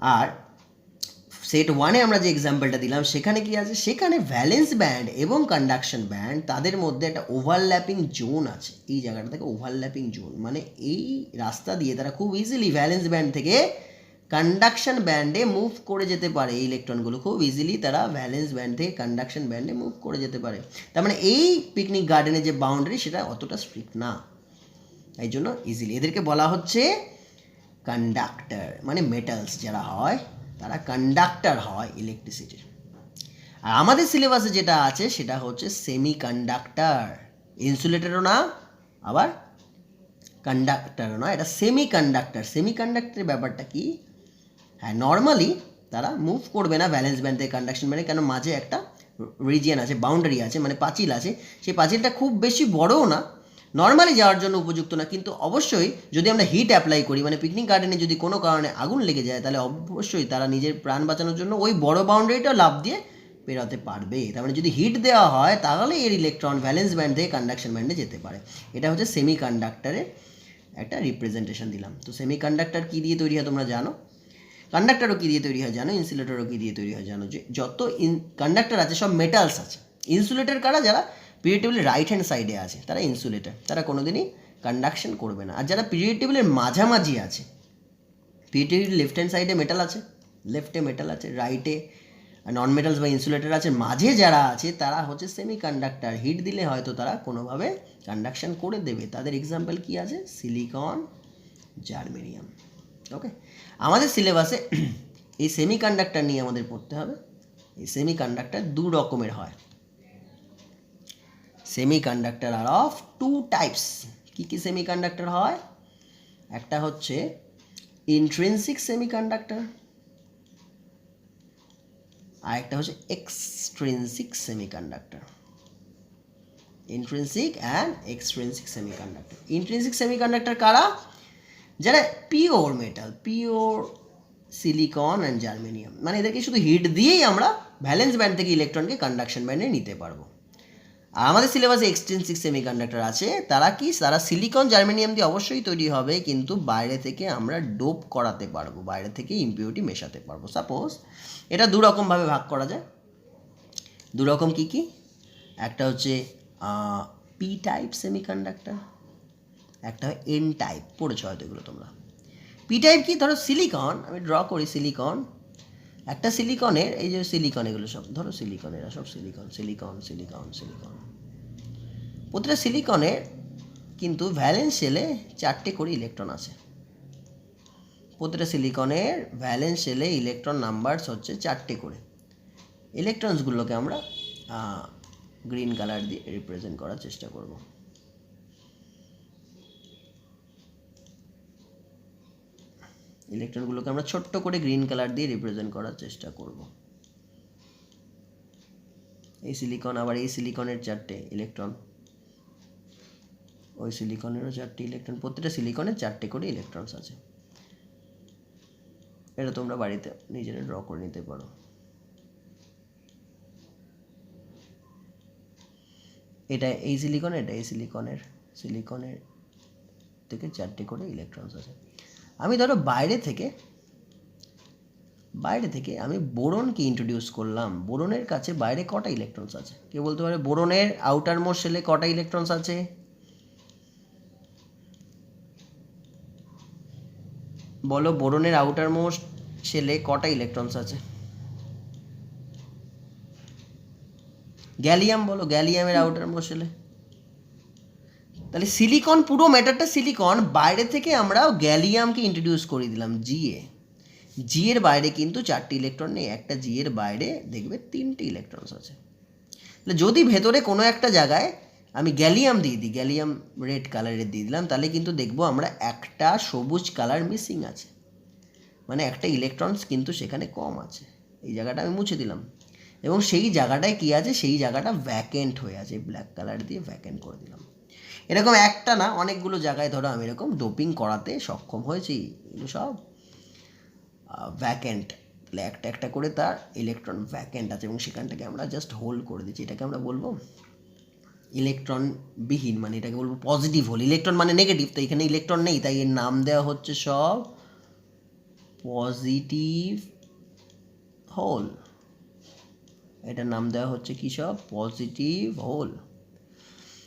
আর সেট ওয়ানে আমরা যে এক্সাম্পলটা দিলাম সেখানে কি আছে? সেখানে ভ্যালেন্স ব্যান্ড এবং কন্ডাকশন ব্যান্ড তাদের মধ্যে একটা ওভারল্যাপিং জোন আছে। এই জায়গাটা থেকে ওভারল্যাপিং জোন, মানে এই রাস্তা দিয়ে তারা খুব ইজিলি ভ্যালেন্স ব্যান্ড থেকে কন্ডাকশন ব্যান্ডে মুভ করে যেতে পারে। এই ইলেকট্রনগুলো খুব ইজিলি তারা ভ্যালেন্স ব্যান্ড থেকে কন্ডাকশন ব্যান্ডে মুভ করে যেতে পারে। তার মানে এই পিকনিক গার্ডেনের যে বাউন্ডারি সেটা অতটা স্ট্রিক্ট না, এই জন্য ইজিলি এদেরকে বলা হচ্ছে কন্ডাক্টর। মানে মেটালস যারা হয় তারা কন্ডাক্টর হয় ইলেকট্রিসিটির। আর আমাদের সিলেবাসে যেটা আছে সেটা হচ্ছে সেমি কন্ডাক্টর। ইনসুলেটরও না আবার কন্ডাক্টরও না, এটা সেমি কন্ডাক্টর। সেমি কন্ডাক্টরের ব্যাপারটা কি? হ্যাঁ, নর্মালি তারা মুভ করবে না ভ্যালেন্স ব্যান্ড থেকে কন্ডাকশন ব্যান্ডে, কেন মাঝে একটা রিজিয়ন আছে, বাউন্ডারি আছে, মানে পাঁচিল আছে। সেই পাঁচিলটা খুব বেশি বড়ও না, নর্মালি যাওয়ার জন্য উপযুক্ত না। কিন্তু অবশ্যই যদি আমরা হিট অ্যাপ্লাই করি, মানে পিকনিক গার্ডেনে যদি কোনো কারণে আগুন লেগে যায়, তাহলে অবশ্যই তারা নিজের প্রাণ বাঁচানোর জন্য ওই বড় বাউন্ডারিটা লাফ দিয়ে পেরোতে পারবে। তার মানে যদি হিট দেওয়া হয় তাহলে এর ইলেকট্রন ভ্যালেন্স ব্যান্ড থেকে কন্ডাকশন ব্যান্ডে যেতে পারে। এটা হচ্ছে সেমি কন্ডাক্টরের একটা রিপ্রেজেন্টেশন দিলাম। তো সেমি কন্ডাক্টর কী দিয়ে তৈরি হয় তোমরা জানো, কন্ডাক্টরও কী দিয়ে তৈরি হয় জানো, ইনসুলেটরও কী দিয়ে তৈরি হয় জানো। যে যত কন্ডাক্টর আছে সব মেটালস আছে। ইনসুলেটর কারা? যারা পিরিয়ড টেবিলের রাইট হ্যান্ড সাইডে আছে তারা ইনসুলেটর, তারা কোনোদিনই কন্ডাকশন করবে না। আর যারা পিরিয়ড টেবিলের মাঝামাঝি আছে, পিরিয়ড টেবিলের লেফট হ্যান্ড সাইডে মেটাল আছে, লেফটে মেটাল আছে, রাইটে নন মেটালস বা ইনসুলেটর আছে, মাঝে যারা আছে তারা হচ্ছে সেমি কন্ডাক্টর। হিট দিলে হয়তো তারা কোনোভাবে কন্ডাকশন করে দেবে। তাদের এক্সাম্পল কি আছে? Silicon, germanium. ওকে, আমাদের সিলেবাসে এই সেমি কন্ডাক্টর নিয়ে আমাদের পড়তে হবে। এই সেমি কন্ডাক্টর দু রকমের হয়। Semiconductor are of two types. কী কী সেমি কন্ডাক্টর হয়? একটা হচ্ছে ইন্ট্রিনসিক সেমি কন্ডাক্টর, আর একটা হচ্ছে extrinsic semiconductor. Intrinsic and extrinsic semiconductor. Intrinsic semiconductor কারা? যারা pure metal, pure silicon and germanium, মানে এদেরকে শুধু হিট দিয়েই আমরা ভ্যালেন্স ব্যান্ড থেকে ইলেকট্রনকে কন্ডাকশন ব্যান্ডে নিতে পারবো। আর আমাদের সিলেবাসে এক্সট্রিনসিক সেমি কন্ডাক্টর আছে। তারা কি? তারা সিলিকন জার্মেনিয়াম দিয়ে অবশ্যই তৈরি হবে, কিন্তু বাইরে থেকে আমরা ডোপ করাতে পারবো, বাইরে থেকে ইম্পিউরিটি মেশাতে পারবো। সাপোজ এটা দু রকমভাবে ভাগ করা যায়। দু রকম কী কী? একটা হচ্ছে পি টাইপ সেমি কন্ডাক্টর, একটা হয় এন টাইপ। পড়েছো হয়তো এগুলো তোমরা। পি টাইপ কি? ধরো সিলিকন, আমি ড্র করি সিলিকন, একটা সিলিকনের, এই যে সিলিকন, এগুলো সব ধরো সিলিকন, এরা সব সিলিকন, সিলিকন, সিলিকন, সিলিকন। প্রতিটা সিলিকনের কিন্তু ভ্যালেন্স শেলে 4টে করে ইলেকট্রন আছে। প্রতিটা সিলিকনের ভ্যালেন্স শেলে ইলেকট্রন নাম্বারস হচ্ছে 4টে করে। ইলেকট্রনসগুলোকে আমরা গ্রিন কালার দিয়ে রিপ্রেজেন্ট করার চেষ্টা করব। ইলেকট্রনগুলোকে আমরা ছোট্ট করে গ্রিন কালার দিয়ে রিপ্রেজেন্ট করার চেষ্টা করব। এই সিলিকন, আবার এই সিলিকনের 4টে ইলেকট্রন, ওই সিলিকনেরও 4টে ইলেকট্রন। প্রত্যেকটা সিলিকনের 4টে করে ইলেকট্রনস আছে। এটা তোমরা বাড়িতে নিজেরা ড্র করে নিতে পারো। এটা এই সিলিকন, এটা এই সিলিকনের থেকে 4টে করে ইলেকট্রনস আছে। আমি ধরো বাইরে থেকে আমি বোরনকে ইন্ট্রোডিউস করলাম। বোরনের কাছে বাইরে কটা ইলেকট্রনস আছে? কে বলতে পারে বোরনের আউটার মোস্ট শেলে কটা ইলেকট্রনস আছে? বলো, বোরনের আউটার মোস্ট শেলে কটা ইলেকট্রনস আছে? গ্যালিয়াম বলো, গ্যালিয়ামের আউটার মোস্ট শেলে তাহলে সিলিকন, পুরো ম্যাটারটা সিলিকন, বাইরে থেকে আমরা গ্যালিয়ামকে ইন্ট্রোডিউস করে দিলাম জি এর বাইরে কিন্তু 4টি ইলেকট্রন নেই, একটা জি এর বাইরে দেখবে 3টি ইলেকট্রনস আছে। তাহলে যদি ভেতরে কোনো একটা জায়গায় আমি গ্যালিয়াম দিয়ে দিই, গ্যালিয়াম রেড কালারের দিয়ে দিলাম, তাহলে কিন্তু দেখবো আমরা একটা সবুজ কালার মিসিং আছে, মানে একটা ইলেকট্রনস কিন্তু সেখানে কম আছে। এই জায়গাটা আমি মুছে দিলাম এবং সেই জায়গাটায় কী আছে, সেই জায়গাটা ভ্যাকেন্ট হয়ে আছে, ব্ল্যাক কালার দিয়ে ভ্যাকেন্ট করে দিলাম। এরকম একটা না, অনেকগুলো জায়গায় ধরো আমি এরকম ডোপিং করাতে সক্ষম হয়েছি, এগুলো সব ভ্যাকেন্ট। তাহলে একটা একটা করে তার ইলেকট্রন ভ্যাকেন্ট আছে এবং সেখানটাকে আমরা জাস্ট হোল্ড করে দিচ্ছি। এটাকে আমরা বলবো ইলেকট্রন বিহীন, মানে এটাকে বলবো পজিটিভ হোল। ইলেকট্রন মানে নেগেটিভ, তো এখানে ইলেকট্রন নেই, তাই এর নাম দেওয়া হচ্ছে সব পজিটিভ হোল। এটার নাম দেওয়া হচ্ছে কি, সব পজিটিভ হোল।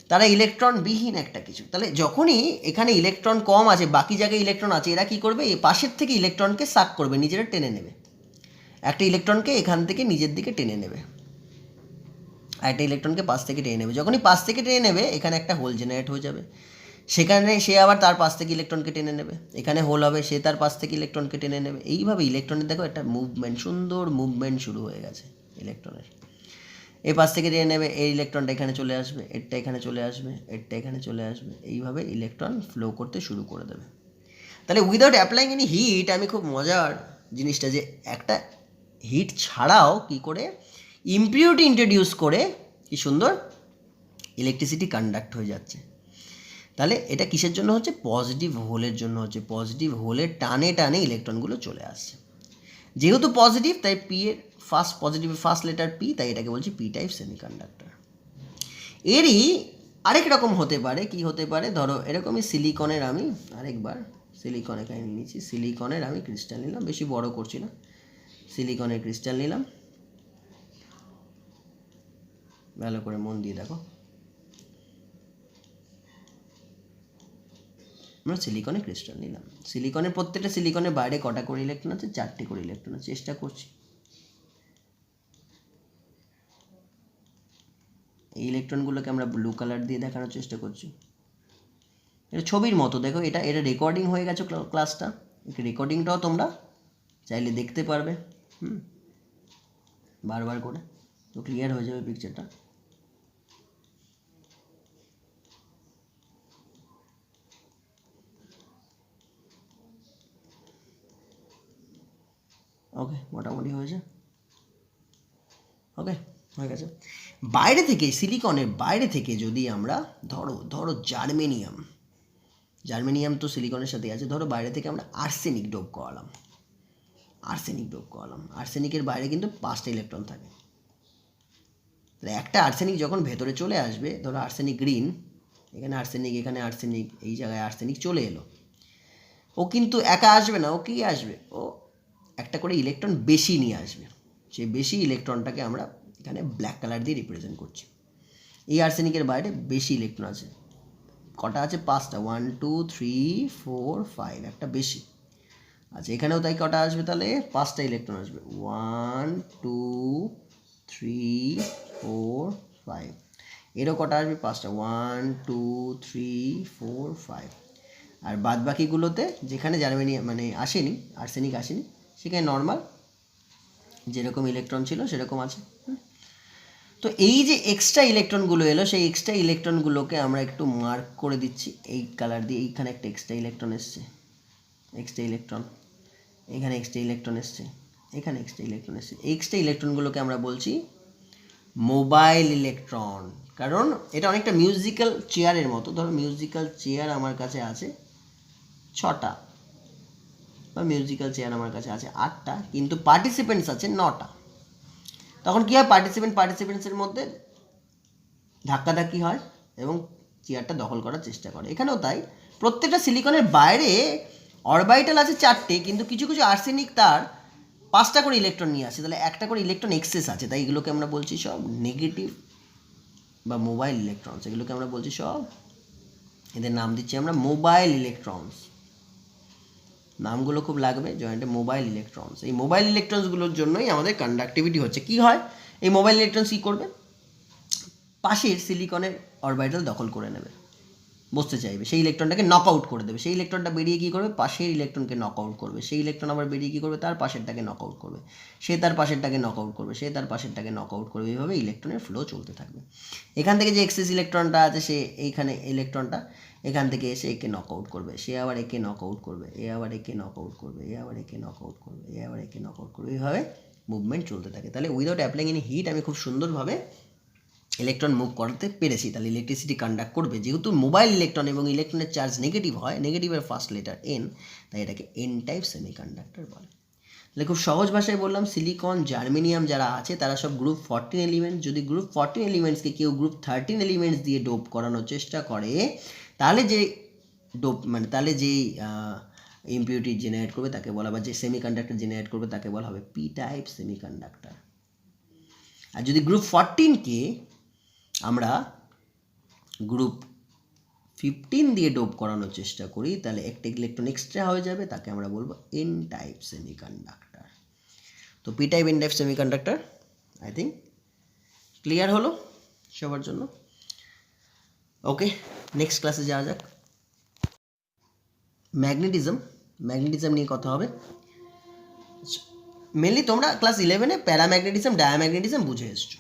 তারা ইলেকট্রন বিহীন একটা কিছু। তাহলে যখনই এখানে ইলেকট্রন কম আছে, বাকি জায়গায় ইলেকট্রন আছে, এরা কি করবে, এই পাশের থেকে ইলেকট্রনকে সাক করবে, নিজেরা টেনে নেবে। একটা ইলেকট্রনকে এখান থেকে নিজের দিকে টেনে নেবে, আর একটা ইলেকট্রনকে পাশ থেকে টেনে নেবে। যখনই পাশ থেকে টেনে নেবে, এখানে একটা হোল জেনারেট হয়ে যাবে, সেখানে সে আবার তার পাশ থেকে ইলেকট্রনকে টেনে নেবে, এখানে হোল হবে, সে তার পাশ থেকে ইলেকট্রনকে টেনে নেবে। এইভাবে ইলেকট্রনের দেখো একটা মুভমেন্ট, সুন্দর মুভমেন্ট শুরু হয়ে গেছে ইলেকট্রনের। এই পাশ থেকে টেনে নেবে, এই ইলেকট্রনটা এখানে চলে আসবে, এরটা এখানে চলে আসবে, এরটা এখানে চলে আসবে, এইভাবে ইলেকট্রন ফ্লো করতে শুরু করে দেবে। তাহলে উইদাউট অ্যাপ্লাইং এনি হিট, আমি খুব মজার জিনিসটা যে একটা হিট ছাড়াও কি করে ইমপিউরিটি ইন্ট্রোডিউস করে কি সুন্দর ইলেকট্রিসিটি কন্ডাক্ট হয়ে যাচ্ছে। তাহলে এটা কিসের জন্য হচ্ছে, পজিটিভ হোলের জন্য হচ্ছে। পজিটিভ হোলের টানে টানে ইলেকট্রনগুলো চলে আসছে। যেহেতু পজিটিভ, তাই পি এর পজিটিভের ফার্স্ট লেটার পি, তাই এটাকে বলছি পি টাইপ সেমিকন্ডাক্টর। এরই আরেক রকম হতে পারে, কি হতে পারে, ধরো এরকমই সিলিকনের, আমি আরেকবার সিলিকন এখানে নিয়েছি, সিলিকনের আমি ক্রিস্টাল নিলাম, বেশি বড় করছি না, সিলিকনের ক্রিস্টাল নিলাম, ভালো করে মন দিয়ে দেখো। আমরা সিলিকনের ক্রিস্টাল নিলাম, সিলিকনের প্রত্যেকটা সিলিকনের বাইরে কটা করে ইলেকট্রন আছে, 4টে করে ইলেকট্রন আছে। চেষ্টা করছি এই ইলেকট্রনগুলোকে আমরা ব্লু কালার দিয়ে দেখানোর চেষ্টা করছি। এটা ছবির মতো দেখো, এটা রেকর্ডিং হয়ে গেছে ক্লাসটা, রেকর্ডিংটাও তোমরা চাইলে দেখতে পারবে বারবার করে, তো ক্লিয়ার হয়ে যাবে পিকচারটা। ওকে, মোটামুটি হয়েছে, ওকে হয়ে গেছে। বাইরে থেকে, সিলিকনের বাইরে থেকে যদি আমরা ধরো জার্মেনিয়াম তো সিলিকনের সাথে আছে, ধরো বাইরে থেকে আমরা আর্সেনিক ডোপ করালাম, আর্সেনিকের বাইরে কিন্তু 5টা ইলেকট্রন থাকে। তাহলে একটা আর্সেনিক যখন ভেতরে চলে আসবে, ধরো আর্সেনিক গ্রিন, এখানে আর্সেনিক, এই জায়গায় আর্সেনিক চলে এলো, ও কিন্তু একা আসবে না, ও কি আসবে, ও একটা করে ইলেকট্রন বেশি নিয়ে আসবে। সেই বেশি ইলেকট্রনটাকে আমরা এখানে ব্ল্যাক কালার দিয়ে রিপ্রেজেন্ট করছি। এই আর্সেনিকের বাইরে বেশি ইলেকট্রন আছে, কটা আছে, 5টা, 1 2 3 4 5, একটা বেশি। আচ্ছা, এখানেও তাই কটা আসবে, তাহলে 5টা ইলেকট্রন আসবে, 1 2 3 4 5। এরও কটা আসবে, 5টা, 1 2 3 4 5। আর বাদ বাকিগুলোতে যেখানে জার্মেনিয়াম মানে আসেনি, আর্সেনিক আসেনি, সেখানে নর্মাল যেরকম ইলেকট্রন ছিল সেরকম আছে। তো এই যে এক্সট্রা ইলেকট্রনগুলো এলো, সেই এক্সট্রা ইলেকট্রনগুলোকে আমরা একটু মার্ক করে দিচ্ছি এই কালার দিয়ে। এইখানে একটা এক্সট্রা ইলেকট্রন এসছে, এক্সট্রা ইলেকট্রন, এখানে এক্সট্রা ইলেকট্রন এসছে, এখানে এক্সট্রা ইলেকট্রন এসছে। এক্সট্রা ইলেকট্রনগুলোকে আমরা বলছি মোবাইল ইলেকট্রন, কারণ এটা অনেকটা মিউজিক্যাল চেয়ারের মতো। ধরো মিউজিক্যাল চেয়ার আমার কাছে আছে 6টা, বা মিউজিক্যাল চেয়ার আমার কাছে আছে 8টা, কিন্তু পার্টিসিপেন্টস আছে 9টা। তখন কী হয়, পার্টিসিপেন্টসের মধ্যে ধাক্কাধাক্কি হয় এবং চেয়ারটা দখল করার চেষ্টা করে। এখানেও তাই, প্রত্যেকটা সিলিকনের বাইরে অরবাইটাল আছে 4টে, কিন্তু কিছু কিছু আর্সেনিক তার 5টা করে ইলেকট্রন নিয়ে আসে, তাহলে একটা করে ইলেকট্রন এক্সেস আছে, তাই এগুলোকে আমরা বলছি সব নেগেটিভ বা মোবাইল ইলেকট্রনস। এগুলোকে আমরা বলছি সব, এদের নাম দিচ্ছি আমরা মোবাইল ইলেকট্রনস। নামগুলো খুব লাগবে জয়েন্টে, মোবাইল ইলেকট্রনস। এই মোবাইল ইলেকট্রনসগুলোর জন্যই আমাদের কন্ডাক্টিভিটি হচ্ছে। কি হয়, এই মোবাইল ইলেকট্রনস কী করবে, পাশের সিলিকনের অরবাইটাল দখল করে নেবে, বসতে চাইবে, সেই ইলেকট্রনটাকে নক আউট করে দেবে। সেই ইলেকট্রনটা বেরিয়ে কী করবে, পাশের ইলেকট্রনকে নক আউট করবে। সেই ইলেকট্রন আবার বেরিয়ে কী করবে, তার পাশেরটাকে নক আউট করবে। সে তার পাশেরটাকে নক আউট করবে, সে তার পাশেরটাকে নক আউট করবে। এইভাবে ইলেকট্রনের ফ্লো চলতে থাকবে। এখান থেকে যে এক্সেস ইলেকট্রনটা আছে, সে এইখানে ইলেকট্রনটা এখান থেকে এসে একে নক আউট করবে, সে আবার একে নক আউট করবে, এ আবার একে নক আউট করবে, এ আবার একে নক আউট করবে, এ আবার একে নক আউট করবে। এইভাবে মুভমেন্ট চলতে থাকে। তাহলে উইদাউট অ্যাপ্লাইং এনি হিট আমি খুব সুন্দরভাবে ইলেকট্রন মুভ করতে পেরেছি। তাহলে ইলেকট্রিসিটি কন্ডাক্ট করবে। যেহেতু মোবাইল ইলেকট্রন এবং ইলেকট্রনের চার্জ নেগেটিভ হয়, নেগেটিভের ফার্স্ট লেটার এন, তাই এটাকে এন টাইপ সেমিকন্ডাক্টর বলে। তাহলে খুব সহজ ভাষায় বললাম, সিলিকন, জার্মেনিয়াম যারা আছে তারা সব গ্রুপ 14 এলিমেন্ট। যদি গ্রুপ 14 এলিমেন্টসকে কেউ গ্রুপ 13 এলিমেন্টস দিয়ে ডোপ করানোর চেষ্টা করে, তাহলে যে ডোপ মানে তাহলে যেই ইম্পিউরিটি জেনারেট করবে তাকে বলা, বা যে সেমিকন্ডাক্টর জেনারেট করবে তাকে বলা হবে পি টাইপ সেমিকন্ডাক্টর। আর যদি গ্রুপ 14কে আমরা গ্রুপ 15 দিয়ে ডোপ করানোর চেষ্টা করি, তাহলে একটা ইলেকট্রন এক্সট্রা হয়ে যাবে, তাকে আমরা বলবো এন টাইপ সেমিকন্ডাক্টর। তো P type N type semiconductor I think clear হলো সবার জন্য। ওকে, নেক্সট ক্লাসে যাওয়া যাক। ম্যাগনেটিজম নিয়ে কথা হবে। মেনলি তোমরা ক্লাস 11-এ প্যারাম্যাগনেটিজম, ডায়াম্যাগনেটিজম বুঝে এসছো।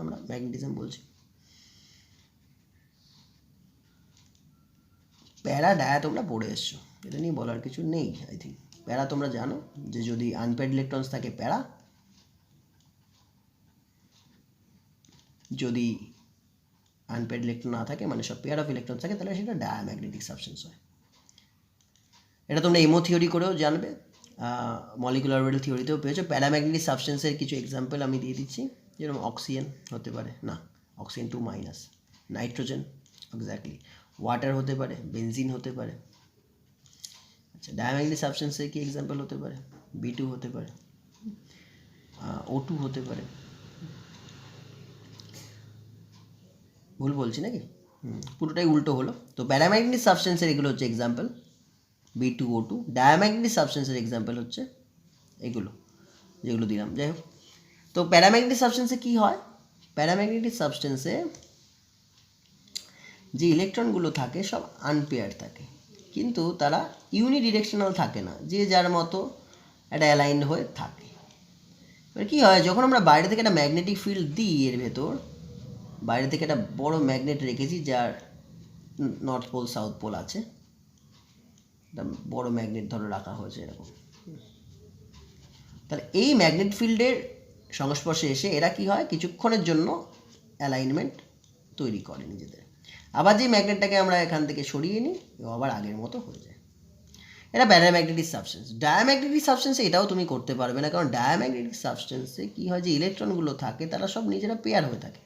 আমরা ম্যাগনেটিজম বলছি। প্যারা ডায়া তোমরা পড়ে এসছো, এটা নিয়ে বলার কিছু নেই। আই থিঙ্ক প্যারা তোমরা জানো যে যদি আনপেয়ার্ড ইলেকট্রনস থাকে প্যারা, যদি আনপেয়ার্ড ইলেকট্রন না থাকে মানে সব পেয়ার অফ ইলেকট্রন থাকে, তাহলে সেটা ডায়াম্যাগনেটিক সাবস্টেন্স হয়। এটা তোমরা এমও থিওরি করেও জানবে, মলিকুলার অরবিটাল থিওরিতেও পেয়েছো। প্যারাম্যাগনেটিক সাবস্টেন্সের কিছু এক্সাম্পল আমি দিয়ে দিচ্ছি, যেরকম অক্সিজেন হতে পারে, না অক্সিজেন 2-, নাইট্রোজেন এক্স্যাক্টলি, ওয়াটার হতে পারে, বেনজিন হতে পারে। আচ্ছা, ডায়াম্যাগনেটিক সাবস্টেন্সের কি এক্সাম্পল হতে পারে, B2 হতে পারে, O2 হতে পারে। ভুল বলছি নাকি? পুরোটাই উল্টো হলো। তো প্যারাম্যাগনেটিক সাবস্টেন্সের এগুলো হচ্ছে example, B2, O2। Diamagnetic সাবস্টেন্সের example হচ্ছে এগুলো যেগুলো দিলাম। যাই হোক, তো প্যারাম্যাগনেটিক সাবস্টেন্সে কী হয়, প্যারাম্যাগনেটিক সাবস্টেন্সে যে ইলেকট্রনগুলো থাকে সব আনপেয়ার থাকে, কিন্তু তারা ইউনিডিরেকশনাল থাকে না, যে যার মতো একটা অ্যালাইন্ড হয়ে থাকে। এবার কী হয়, যখন আমরা বাইরে থেকে একটা ম্যাগনেটিক ফিল্ড দিই, এর ভেতর বাইরে থেকে একটা বড় ম্যাগনেট রেখেছি যার নর্থ পোল সাউথ পোল আছে, একটা বড় ম্যাগনেট ধরে রাখা হয়েছে এরকম। তাহলে এই ম্যাগনেট ফিল্ডের সংস্পর্শে এসে এরা কি হয়, কিছুক্ষণের জন্য অ্যালাইনমেন্ট তৈরি করে নিজেদের। আবার যে ম্যাগনেটটাকে আমরা এখান থেকে সরিয়ে নিই, ও আবার আগের মতো হয়ে যায়। এটা প্যারাম্যাগনেটিক সাবস্টেন্স। ডায়াম্যাগনেটিক সাবস্টেন্সে এটাও তুমি করতে পারবে না, কারণ ডায়াম্যাগনেটিক সাবস্টেন্সে কী হয়, যে ইলেকট্রনগুলো থাকে তারা সব নিজেরা পেয়ার হয়ে থাকে।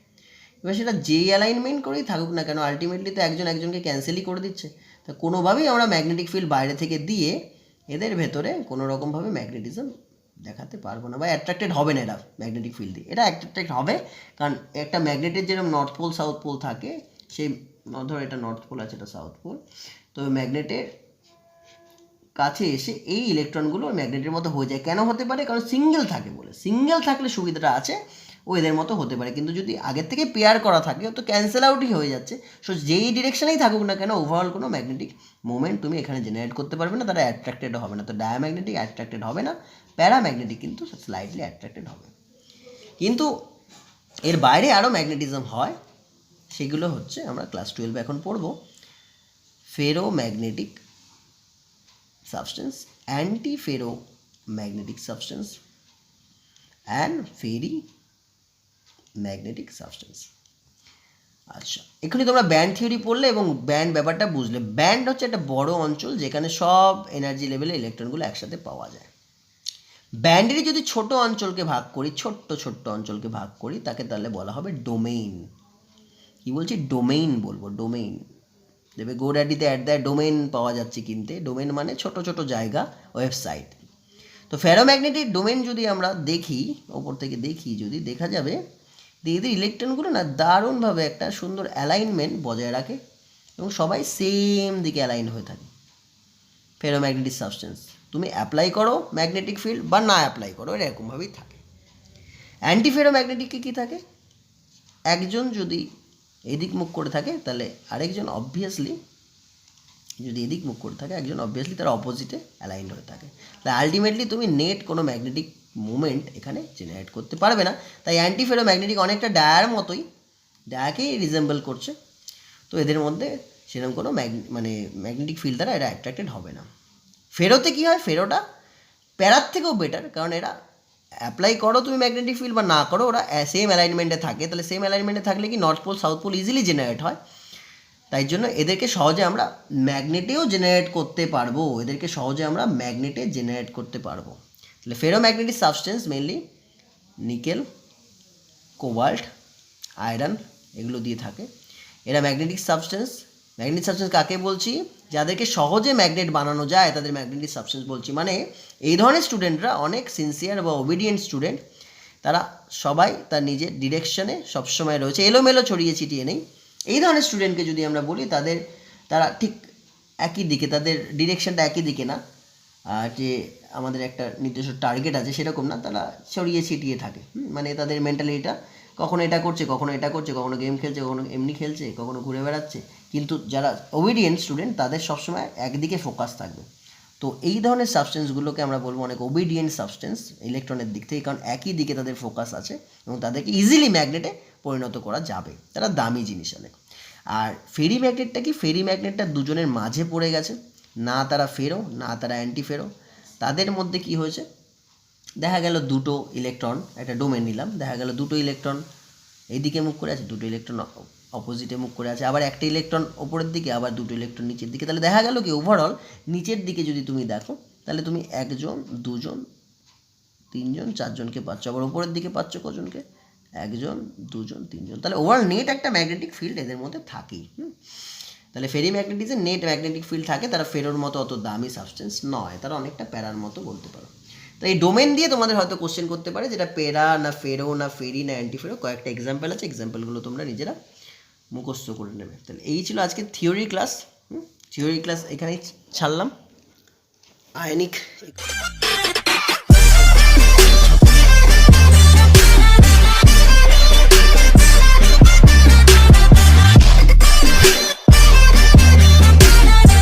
এবার সেটা যেই অ্যালাইনমেন্ট করেই থাকুক না কেন, আলটিমেটলি তো একজন একজনকে ক্যান্সেলই করে দিচ্ছে। তা কোনোভাবেই আমরা ম্যাগনেটিক ফিল্ড বাইরে থেকে দিয়ে এদের ভেতরে কোনো রকমভাবে ম্যাগনেটিজম দেখাতে পারবো না, বা অ্যাট্রাক্টেড হবে না এরা ম্যাগনেটিক ফিল্ড দিয়ে। এটা অ্যাট্রাক্টেড হবে, কারণ একটা ম্যাগনেটের যেরকম নর্থ পোল সাউথ পোল থাকে, সেই ধরো এটা নর্থ পোল আছে, এটা সাউথ পোল, তো ম্যাগনেটের কাছে এসে এই ইলেকট্রনগুলো ম্যাগনেটের মতো হয়ে যায়। কেন হতে পারে, কারণ সিঙ্গেল থাকে বলে। সিঙ্গেল থাকলে সুবিধাটা আছে, ও এদের মতো হতে পারে, কিন্তু যদি আগের থেকে পেয়ার করা থাকে তো ক্যান্সেল আউটই হয়ে যাচ্ছে। সো যেই ডিরেকশনেই থাকুক না কেন, ওভারঅল কোনো ম্যাগনেটিক মুভমেন্ট তুমি এখানে জেনারেট করতে পারবে না, তারা অ্যাট্রাক্টেড হবে না। তো ডায়াম্যাগনেটিক অ্যাট্রাক্টেড হবে না, প্যারাম্যাগনেটিক কিন্তু স্লাইটলি অ্যাট্রাক্টেড হবে। কিন্তু এর বাইরে আরও ম্যাগনেটিজম হয়, সেগুলো হচ্ছে আমরা ক্লাস 12 এখন পড়ব। Ferromagnetic substance, antiferromagnetic substance and ferrimagnetic substance. আচ্ছা, এখানে তোমরা ব্যান্ড থিওরি পড়লে এবং ব্যান্ড ব্যাপারটা বুঝলে। ব্যান্ড হচ্ছে একটা বড় অঞ্চল যেখানে সব এনার্জি লেভেলে ইলেকট্রনগুলো একসাথে পাওয়া যায়। ব্যান্ডেরই যদি ছোট অঞ্চলকে ভাগ করি, ছোট্ট অঞ্চলকে ভাগ করি, তাকে তাহলে বলা হবে ডোমেইন। কি বলছি, ডোমেইন বলবো, ডোমেইন। দেবে গোডাডিতে ডোমেইন পাওয়া যাচ্ছে কিনতে। ডোমেইন মানে ছোট ছোট জায়গা, ওয়েবসাইট। তো ফেরোম্যাগনেটিক ডোমেইন যদি আমরা দেখি, ওপর থেকে দেখি, যদি দেখা যাবে এদের ইলেকট্রনগুলো না দারুণভাবে একটা সুন্দর অ্যালাইনমেন্ট বজায় রাখে এবং সবাই সেম দিকে অ্যালাইন হয়ে থাকে। ফেরোম্যাগনেটিক সাবস্টেন্স তুমি অ্যাপ্লাই করো ম্যাগনেটিক ফিল্ড বা না অ্যাপ্লাই করো, এরকমভাবেই থাকে। অ্যান্টি ফেরোম্যাগনেটিকে কী থাকে, একজন যদি এদিক মুখ করে থাকে তাহলে আরেকজন অবভিয়াসলি যদি এদিক মুখ করে থাকে, একজন অবভিয়াসলি তার অপোজিটে অ্যালাইন্ড হয়ে থাকে। তাই আলটিমেটলি তুমি নেট কোনো ম্যাগনেটিক মুভমেন্ট এখানে জেনারেট করতে পারবে না। তাই অ্যান্টি ফেরো ম্যাগনেটিক অনেকটা ডায়ার মতোই, ডায়াকেই রিজেম্বল করছে। তো এদের মধ্যে সেরকম কোনো ম্যাগনেটিক ফিল্ড দ্বারা এরা অ্যাট্রাক্টেড হবে না। ফেরোতে কী হয়, ফেরোটা প্যারার থেকেও বেটার, কারণ এরা অ্যাপ্লাই করো তুমি ম্যাগনেটিক ফিল্ড বা না করো, ওরা সেম অ্যালাইনমেন্টে থাকে। তাহলে সেম অ্যালাইনমেন্টে থাকলে কি north pole south pole easily generate হয়। তাই জন্য এদেরকে সহজে আমরা ম্যাগনেটেও জেনারেট করতে পারবো, এদেরকে সহজে আমরা ম্যাগনেটে জেনারেট করতে পারবো। তাহলে ferromagnetic substance mainly nickel, cobalt, iron এগুলো দিয়ে থাকে। এরা ম্যাগনেটিক সাবস্টেন্স কাকে বলছি? যাদেরকে সহজে ম্যাগনেট বানানো যায় তাদের ম্যাগনেটিক সাবস্টেন্স বলছি। মানে এই ধরনের স্টুডেন্টরা অনেক সিনসিয়ার বা ওবিডিয়েন্ট স্টুডেন্ট, তারা সবাই তার নিজের ডিরেকশনে সবসময় রয়েছে, এলোমেলো ছড়িয়ে ছিটিয়ে নেই। এই ধরনের স্টুডেন্টকে যদি আমরা বলি তারা ঠিক একই দিকে, তাদের ডিরেকশনটা একই দিকে না, যে আমাদের একটা নির্দিষ্ট টার্গেট আছে সেরকম না, তারা ছড়িয়ে ছিটিয়ে থাকে। মানে তাদের মেন্টালিটিটা কখনো এটা করছে, কখনো এটা করছে, কখনো গেম খেলছে, কখনো এমনি খেলছে, কখনো ঘুরে বেড়াচ্ছে। কিন্তু যারা ওবিডিয়েন্ট স্টুডেন্ট তাদের সবসময় একদিকে ফোকাস থাকবে। তো এই ধরনের সাবস্টেন্সগুলোকে আমরা বলবো অনেক ওবিডিয়েন্ট সাবস্টেন্স ইলেকট্রনের দিক থেকে, কারণ একই দিকে তাদের ফোকাস আছে এবং তাদেরকে ইজিলি ম্যাগনেটে পরিণত করা যাবে, তারা দামি জিনিস অনেক। আর ফেরি ম্যাগনেটটা কি? ফেরি ম্যাগনেটটা দুজনের মাঝে পড়ে গেছে, না তারা ফেরো না তারা অ্যান্টি ফেরো। তাদের মধ্যে কি হয়েছে, দেখা গেল দুটো ইলেকট্রন, একটা ডোমেন নিলাম, দেখা গেল দুটো ইলেকট্রন এইদিকে মুখ করে আছে, দুটো ইলেকট্রন অপোজিটে মুখ করে আছে, আবার একটা ইলেকট্রন ওপরের দিকে, আবার দুটো ইলেকট্রন নিচের দিকে। তাহলে দেখা গেল কি ওভারঅল নিচের দিকে যদি তুমি দেখো, তাহলে তুমি একজন, দুজন, তিনজন, চারজনকে পাচ্ছ। আবার ওপরের দিকে পাচ্ছ কজনকে? একজন, দুজন, তিনজন। তাহলে ওভারঅল নেট একটা ম্যাগনেটিক ফিল্ড এদের মধ্যে থাকেই। তাহলে ফেরি ম্যাগনেটিসে নেট ম্যাগনেটিক ফিল্ড থাকে। তারা ফেরোর মতো অত দামি সাবস্টেন্স নয়, তারা অনেকটা প্যারার মতো বলতে পারো। তো এই ডোমেন দিয়ে তোমাদের হয়তো কোশ্চেন করতে পারে, যেটা পেরা না ফেরো না ফেরি না অ্যান্টিফেরো। কয়েকটা এক্সাম্পল আছে, এক্সাম্পলগুলো তোমরা নিজেরা মুখস্থ করে নেবে। তাহলে এই ছিল আজকে থিওরি ক্লাস। থিওরি ক্লাস এখানেই ছাড়লাম। আয়নিক